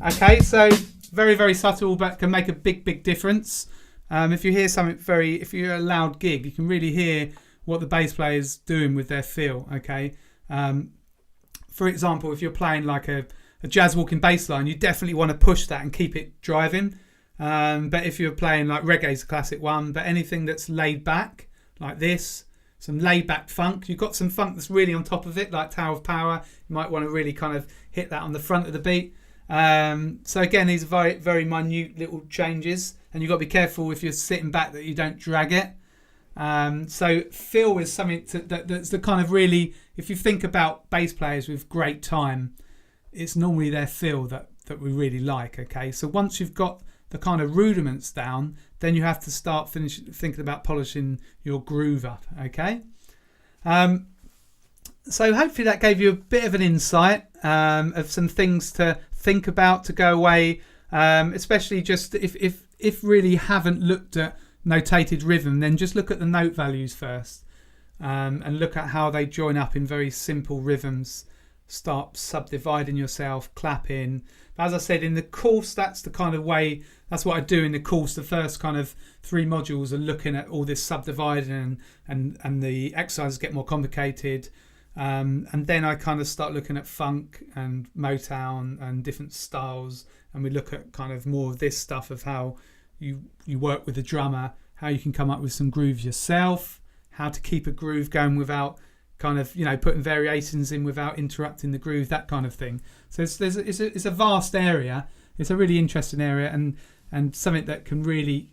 Okay, so very, very subtle, but can make a big, big difference. If you hear something if you're a loud gig, you can really hear what the bass player is doing with their feel. Okay, for example, if you're playing like a jazz walking bass line, you definitely want to push that and keep it driving. But if you're playing like reggae's a classic one, but anything that's laid back like this, some laid back funk, you've got some funk that's really on top of it, like Tower of Power, you might want to really kind of hit that on the front of the beat. So again, these are very, very minute little changes, and you've got to be careful if you're sitting back that you don't drag it. So feel is something that's the kind of really, if you think about bass players with great time, it's normally their feel that we really like. Okay, so once you've got the kind of rudiments down, then you have to start thinking about polishing your groove up. Okay, so hopefully that gave you a bit of an insight of some things to think about, to go away, especially just if really you haven't looked at notated rhythm, then just look at the note values first, and look at how they join up in very simple rhythms. Start subdividing yourself, clapping. But as I said, in the course, that's the kind of way, that's what I do in the course. The first kind of 3 modules are looking at all this subdividing, and the exercises get more complicated. And then I kind of start looking at funk and Motown and different styles, and we look at kind of more of this stuff of how you work with the drummer, how you can come up with some grooves yourself, how to keep a groove going without kind of, putting variations in without interrupting the groove, that kind of thing. So it's a vast area. It's a really interesting area, and something that can really,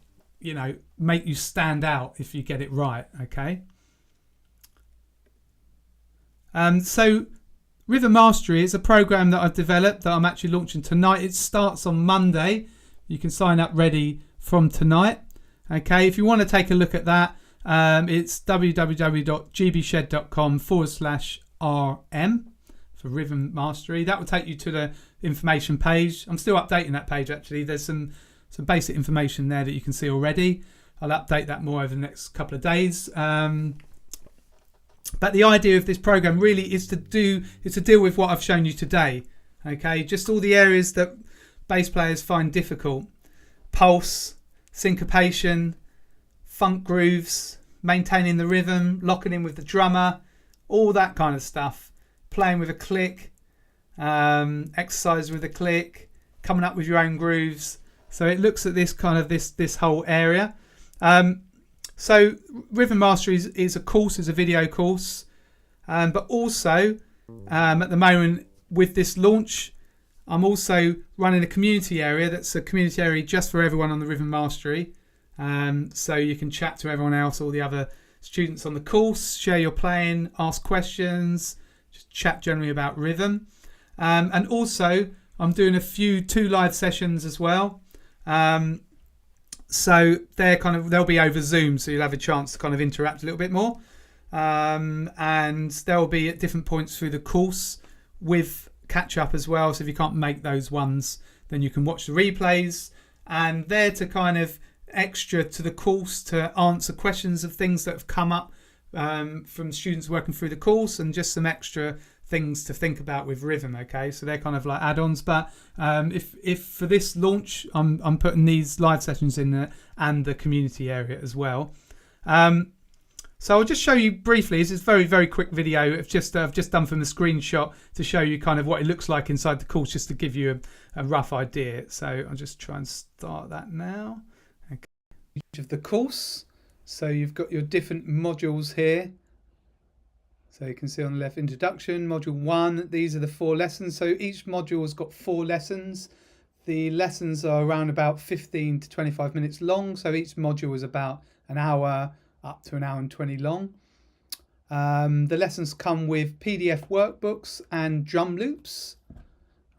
make you stand out if you get it right. Okay. So Rhythm Mastery is a program that I've developed that I'm actually launching tonight. It starts on Monday. You can sign up ready from tonight. Okay, if you want to take a look at that, it's www.gbshed.com/RM for Rhythm Mastery. That will take you to the information page. I'm still updating that page actually. There's some basic information there that you can see already. I'll update that more over the next couple of days. But the idea of this program really is to deal with what I've shown you today. Okay, just all the areas that bass players find difficult: pulse, syncopation, funk grooves, maintaining the rhythm, locking in with the drummer, all that kind of stuff. Playing with a click, exercise with a click, coming up with your own grooves. So it looks at this kind of this whole area. So Rhythm Mastery is a course, is a video course, but also at the moment with this launch, I'm also running a community area that's a community area just for everyone on the Rhythm Mastery. So you can chat to everyone else, all the other students on the course, share your playing, ask questions, just chat generally about rhythm. And also I'm doing 2 live sessions as well. So they'll be over Zoom, so you'll have a chance to kind of interact a little bit more. And they'll be at different points through the course with catch up as well. So if you can't make those ones, then you can watch the replays, and they're to kind of extra to the course to answer questions of things that have come up from students working through the course, and just some extra things to think about with rhythm. Okay, so they're kind of like add-ons, but if for this launch I'm putting these live sessions in there and the community area as well. So I'll just show you briefly. This is a very, very quick video of I've just done from the screenshot to show you kind of what it looks like inside the course, just to give you a rough idea. So I'll just try and start that now. Okay. Of the course. So you've got your different modules here. So you can see on the left, introduction, module 1. These are the 4 lessons. So each module has got 4 lessons. The lessons are around about 15 to 25 minutes long. So each module is about an hour up to an hour and 20 long. The lessons come with PDF workbooks and drum loops.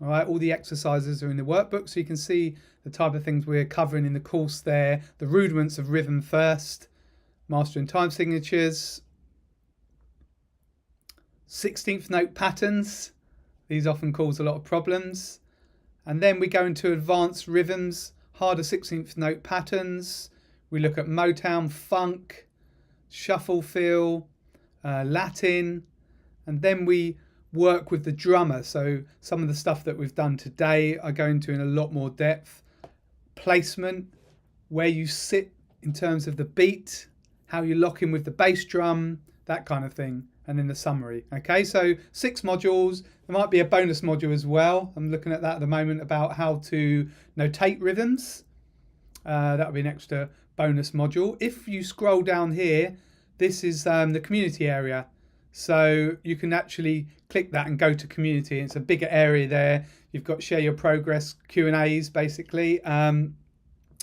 All right, all the exercises are in the workbook, so you can see the type of things we're covering in the course there. The rudiments of rhythm first, mastering time signatures, 16th note patterns. These often cause a lot of problems. And then we go into advanced rhythms, harder 16th note patterns. We look at Motown, funk, shuffle feel, Latin, and then we work with the drummer. So some of the stuff that we've done today I go into in a lot more depth. Placement, where you sit in terms of the beat, how you lock in with the bass drum, that kind of thing, and then the summary. Okay, so 6 modules. There might be a bonus module as well. I'm looking at that at the moment about how to notate rhythms. That would be an extra bonus module. If you scroll down here, this is the community area. So you can actually click that and go to community. It's a bigger area there. You've got share your progress Q&As basically.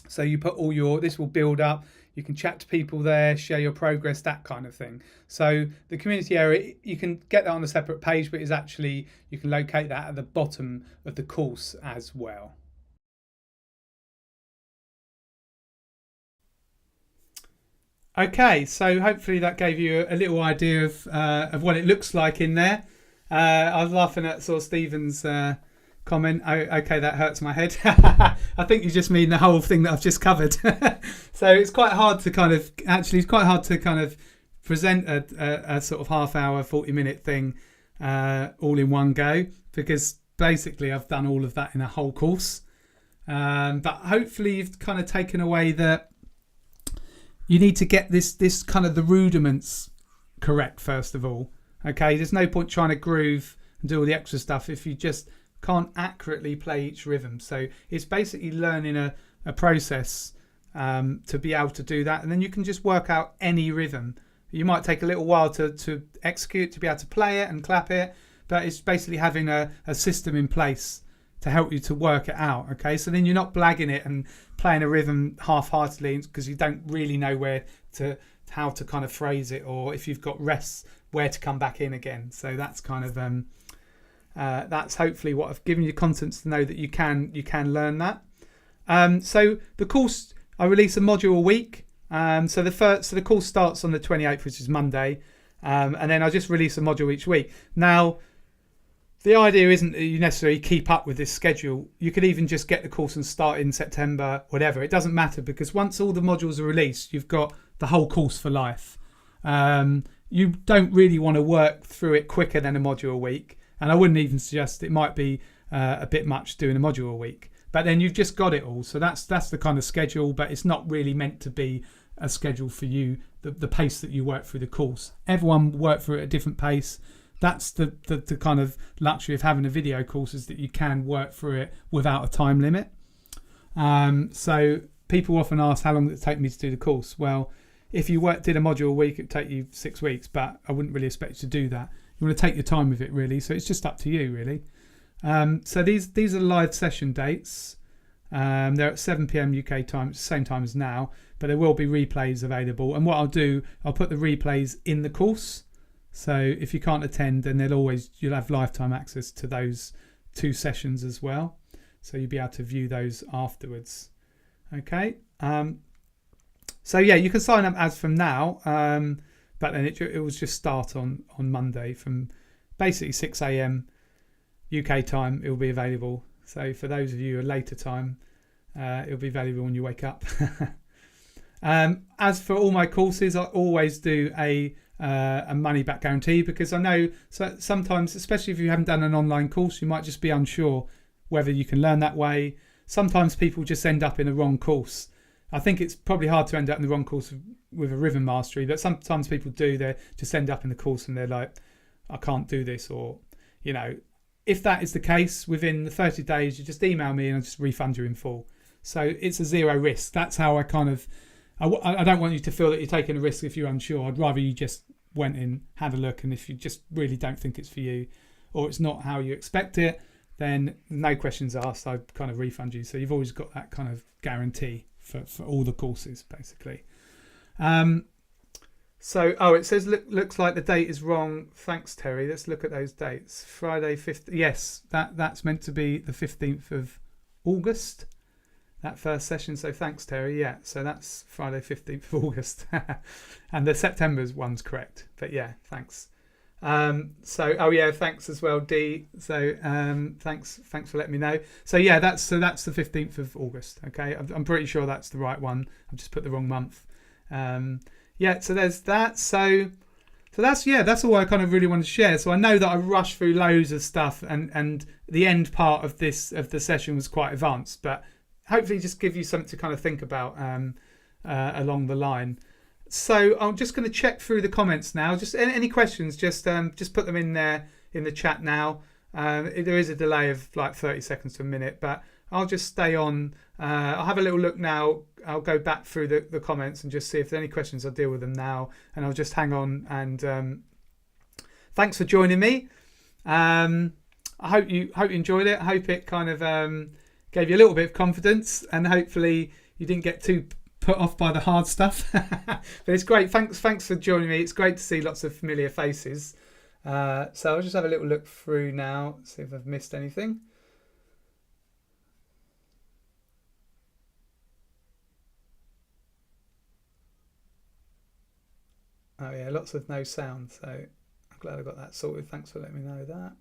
So you put all your, this will build up. You can chat to people there, share your progress, that kind of thing. So the community area, you can get that on a separate page, but is actually, you can locate that at the bottom of the course as well. Okay, so hopefully that gave you a little idea of what it looks like in there. I was laughing at sort of Stephen's comment. Oh, okay, that hurts my head. I think you just mean the whole thing that I've just covered. So it's quite hard to kind of, actually it's quite hard to kind of present a sort of half-hour, 40-minute thing all in one go, because basically I've done all of that in a whole course. But hopefully you've kind of taken away that you need to get this kind of the rudiments correct first of all. Okay, there's no point trying to groove and do all the extra stuff if you just can't accurately play each rhythm. So it's basically learning a process to be able to do that, and then you can just work out any rhythm. You might take a little while to execute, to be able to play it and clap it, but it's basically having a system in place to help you to work it out. Okay, so then you're not blagging it and playing a rhythm half-heartedly because you don't really know how to kind of phrase it, or if you've got rests, where to come back in again. So that's kind of that's hopefully what I've given you confidence to know that you can learn that. So the course, I release a module a week. So the course starts on the 28th, which is Monday, and then I just release a module each week. Now, the idea isn't that you necessarily keep up with this schedule. You could even just get the course and start in September, whatever. It doesn't matter, because once all the modules are released, you've got the whole course for life. You don't really want to work through it quicker than a module a week. And I wouldn't even suggest, it might be a bit much doing a module a week. But then you've just got it all. So that's the kind of schedule, but it's not really meant to be a schedule for you, the pace that you work through the course. Everyone work through it at a different pace. That's the kind of luxury of having a video course, is that you can work through it without a time limit. So people often ask, how long does it take me to do the course? Well, if you did a module a week, it would take you 6 weeks, but I wouldn't really expect you to do that. You want to take your time with it, really. So it's just up to you, really. So these are live session dates. They're at 7 p.m. UK time, same time as now, but there will be replays available. And what I'll do, I'll put the replays in the course. So if you can't attend, then you'll have lifetime access to those 2 sessions as well. So you'll be able to view those afterwards. Okay. So yeah, you can sign up as from now, but then it will just start on Monday from basically 6 a.m. UK time. It will be available. So for those of you who are later time, it'll be available when you wake up. As for all my courses, I always do a money back guarantee, because I know sometimes, especially if you haven't done an online course, you might just be unsure whether you can learn that way. Sometimes people just end up in the wrong course. I think it's probably hard to end up in the wrong course with a rhythm mastery, but sometimes people do. They just end up in the course and they're like, I can't do this, or, you know, if that is the case, within the 30 days, you just email me and I'll just refund you in full. So it's a zero risk. That's how I kind of I don't want you to feel that you're taking a risk if you're unsure. I'd rather you just went in, had a look, and if you just really don't think it's for you, or it's not how you expect it, then no questions asked, I'd kind of refund you. So you've always got that kind of guarantee for all the courses, basically. So, it says, looks like the date is wrong. Thanks, Terry. Let's look at those dates. Friday, 5th. Yes, that's meant to be the 15th of August, that first session. So thanks, Terry. Yeah, so that's Friday, 15th of August. And the September's one's correct. But yeah, thanks. Thanks as well, Dee. So thanks for letting me know. So yeah, that's the 15th of August. Okay, I'm pretty sure that's the right one. I've just put the wrong month. So there's that. So that's all I kind of really want to share. So I know that I rushed through loads of stuff, and the end part of the session was quite advanced, but hopefully just give you something to kind of think about along the line. So I'm just going to check through the comments now. Just any questions, just put them in there in the chat now. There is a delay of like 30 seconds to a minute, but I'll just stay on. I'll have a little look now. I'll go back through the comments and just see if there are any questions. I'll deal with them now, and I'll just hang on. And thanks for joining me. I hope you enjoyed it. I hope it kind of gave you a little bit of confidence, and hopefully you didn't get too put off by the hard stuff. But it's great. Thanks for joining me. It's great to see lots of familiar faces. So I'll just have a little look through now, see if I've missed anything. Oh yeah, lots of no sound, so I'm glad I got that sorted. Thanks for letting me know that.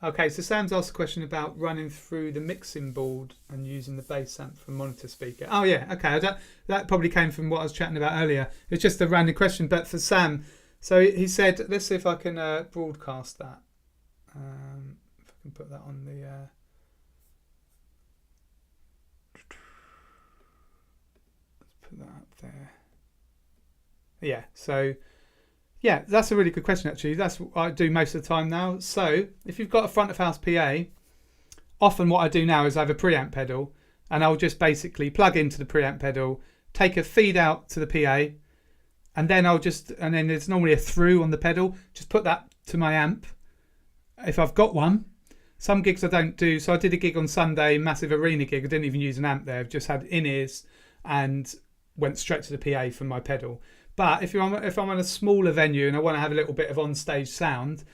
Okay, so Sam's asked a question about running through the mixing board and using the bass amp for monitor speaker. Oh yeah, okay, that probably came from what I was chatting about earlier. It's just a random question, but for Sam, so he said, let's see if I can broadcast that. If I can put that on the... Let's put that up there. Yeah, so... Yeah, that's a really good question, actually. That's what I do most of the time now. So if you've got a front of house PA, often what I do now is I have a preamp pedal, and I'll just basically plug into the preamp pedal, take a feed out to the PA, and then then there's normally a through on the pedal, just put that to my amp if I've got one. Some gigs I don't do. So I did a gig on Sunday, massive arena gig. I didn't even use an amp there. I've just had in-ears and went straight to the PA from my pedal. But if I'm on a smaller venue and I want to have a little bit of on-stage sound,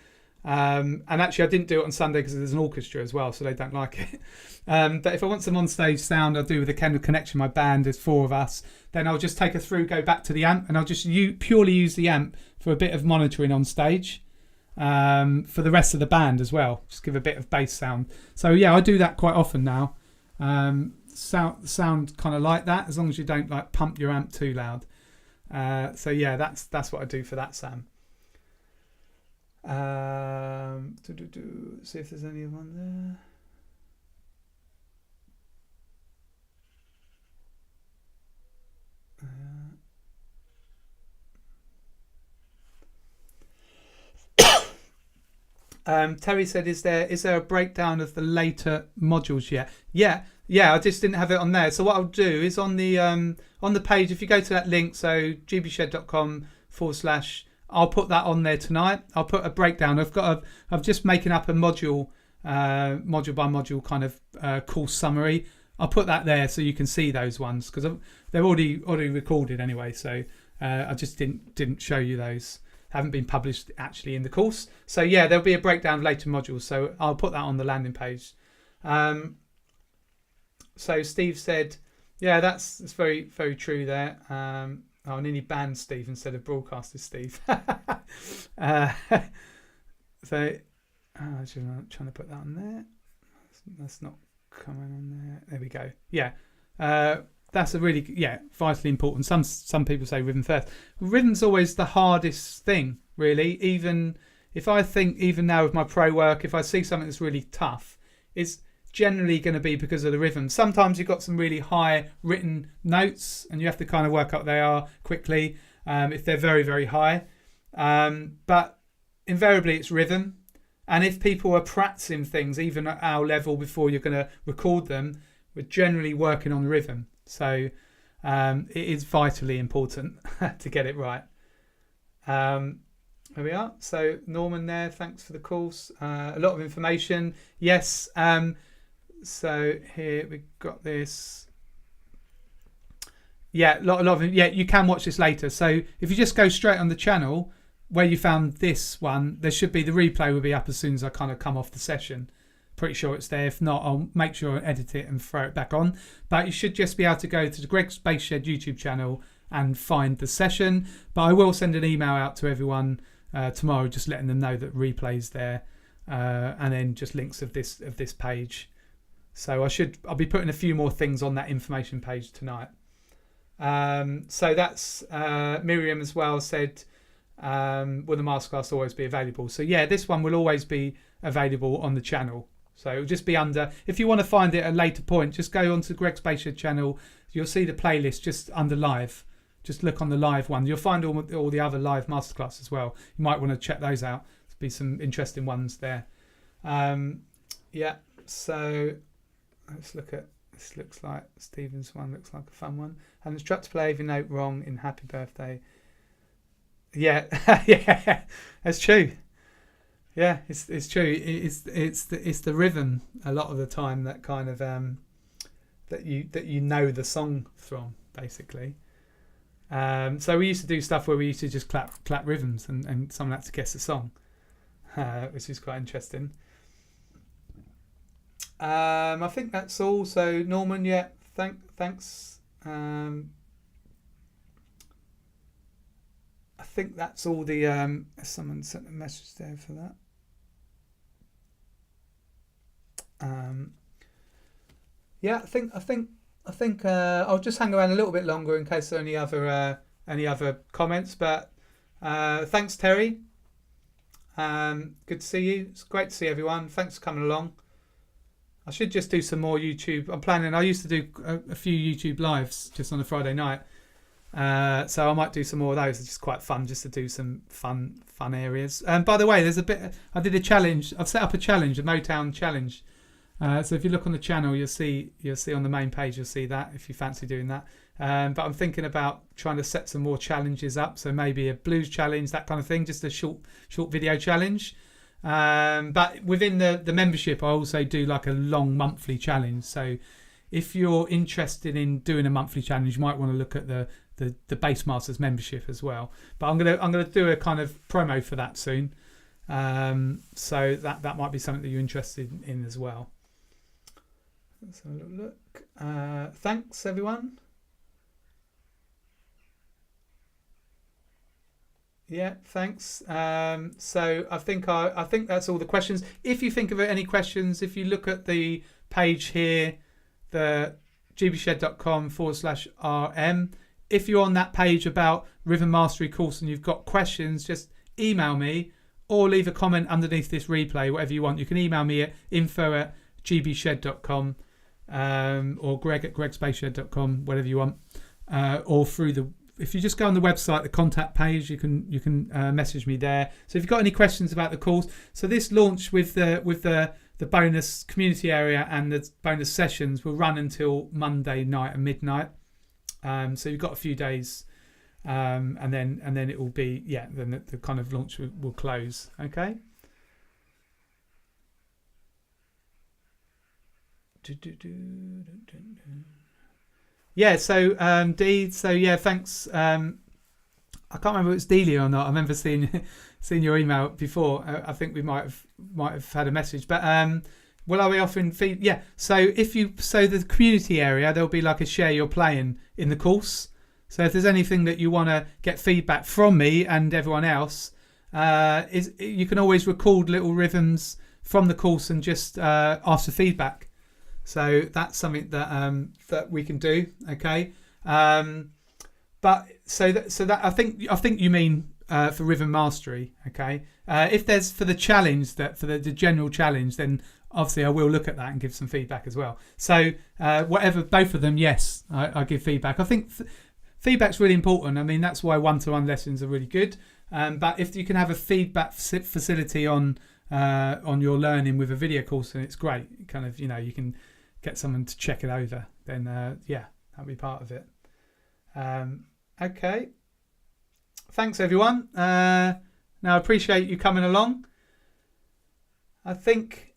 and actually I didn't do it on Sunday because there's an orchestra as well, so they don't like it. But if I want some on-stage sound, I'll do with a kind of connection. My band, there's 4 of us. Then I'll just take a through, go back to the amp, and I'll just purely use the amp for a bit of monitoring on stage for the rest of the band as well. Just give a bit of bass sound. So yeah, I do that quite often now. Sound kind of like that, as long as you don't like pump your amp too loud. So yeah, that's what I do for that, Sam. See if there's anyone there. Terry said, is there a breakdown of the later modules yet? Yeah, I just didn't have it on there. So what I'll do is on the page, if you go to that link, so gbshed.com/, I'll put that on there tonight. I'll put a breakdown. I'm just making up a module by module kind of course summary. I'll put that there so you can see those ones because they're already recorded anyway. So I just didn't show you those. Haven't been published actually in the course. So yeah, there'll be a breakdown of later modules. So I'll put that on the landing page. So Steve said, yeah, that's very, very true there. I nearly banned Steve instead of broadcaster Steve. So I'm trying to put that on there. That's not coming on there. There we go. Yeah. That's a really, vitally important. Some people say rhythm first. Rhythm's always the hardest thing, really. Even if I think even now with my pro work, if I see something that's really tough, it's generally going to be because of the rhythm. Sometimes you've got some really high written notes and you have to kind of work out what they are quickly if they're very, very high. But invariably it's rhythm. And if people are practicing things, even at our level before you're going to record them, we're generally working on rhythm. So it is vitally important to get it right. There we are. So Norman there, thanks for the course. A lot of information. Yes. So here we've got this. Yeah, a lot of yeah, you can watch this later. So if you just go straight on the channel where you found this one, there should be, the replay will be up as soon as I kind of come off the session. Pretty sure it's there. If not, I'll make sure I edit it and throw it back on. But you should just be able to go to the Greg Space Shed YouTube channel and find the session. But I will send an email out to everyone tomorrow, just letting them know that replay's there, and then just links of this page. So I'll be putting a few more things on that information page tonight. So that's Miriam as well said, will the masterclass always be available? So yeah, this one will always be available on the channel. So it'll just be under, if you want to find it at a later point, just go onto the Greg Space Shed channel. You'll see the playlist just under live. Just look on the live one. You'll find all the other live masterclass as well. You might want to check those out. There'll be some interesting ones there. Yeah, so let's look at, this looks like Stephen's one, looks like a fun one. And instruct to play every note wrong in Happy Birthday. Yeah, yeah, that's true. Yeah, it's true. It's the rhythm a lot of the time that kind of that you know the song from, basically. So we used to do stuff where we used to just clap rhythms and someone had to guess the song, which is quite interesting. I think that's all. So Norman, yeah, thanks. I think that's all the someone sent a message there for that. Yeah, I think I'll just hang around a little bit longer in case there are any other comments. But thanks, Terry. Good to see you. It's great to see everyone. Thanks for coming along. I should just do some more YouTube. I used to do a few YouTube lives just on a Friday night. So I might do some more of those. It's just quite fun just to do some fun areas. By the way, there's a bit, I did a challenge. I've set up a challenge, a Motown challenge. So if you look on the channel, you'll see on the main page, you'll see that if you fancy doing that. But I'm thinking about trying to set some more challenges up. So maybe a blues challenge, that kind of thing, just a short video challenge. But within the membership, I also do like a long monthly challenge. So if you're interested in doing a monthly challenge, you might want to look at the Bass Masters membership as well. But I'm gonna do a kind of promo for that soon. So that might be something that you're interested in as well. Let's have a little look. Thanks everyone. Yeah, thanks. So I think that's all the questions. If you think of any questions, if you look at the page here, the gbshed.com/rm. If you're on that page about Rhythm Mastery course and you've got questions, just email me or leave a comment underneath this replay, whatever you want. You can email me at info@gbshed.com or greg@gregspaceshed.com, whatever you want. Or if you just go on the website, the contact page, you can message me there. So if you've got any questions about the course, so this launch with the bonus community area and the bonus sessions will run until Monday night at midnight. So you've got a few days, and then it will be, then the kind of launch will close. Okay. Yeah. So Dee. So yeah. Thanks. I can't remember if it's Delia or not. I remember seeing your email before. I think we might have had a message, but will I be offering feed? Yeah. So the community area, there'll be like a share you're playing in the course. So if there's anything that you want to get feedback from me and everyone else, you can always record little rhythms from the course and just ask for feedback. So that's something that we can do. Okay. But so that I think you mean for rhythm mastery. Okay, if there's for the challenge, that for the general challenge, then obviously I will look at that and give some feedback as well. So whatever, both of them, yes, I give feedback. I think feedback's really important. I mean, that's why one-to-one lessons are really good. But if you can have a feedback facility on your learning with a video course, then it's great. Kind of, you can get someone to check it over. Then that'll be part of it. Okay. Thanks everyone. Now I appreciate you coming along. I think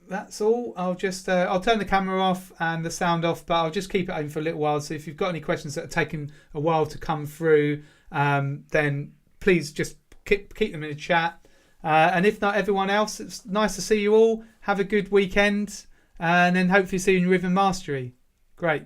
that's all. I'll just I'll turn the camera off and the sound off, but I'll just keep it open for a little while. So if you've got any questions that are taking a while to come through, then please just keep them in the chat. And if not, everyone else, it's nice to see you all. Have a good weekend, and then hopefully see you in Rhythm Mastery. Great.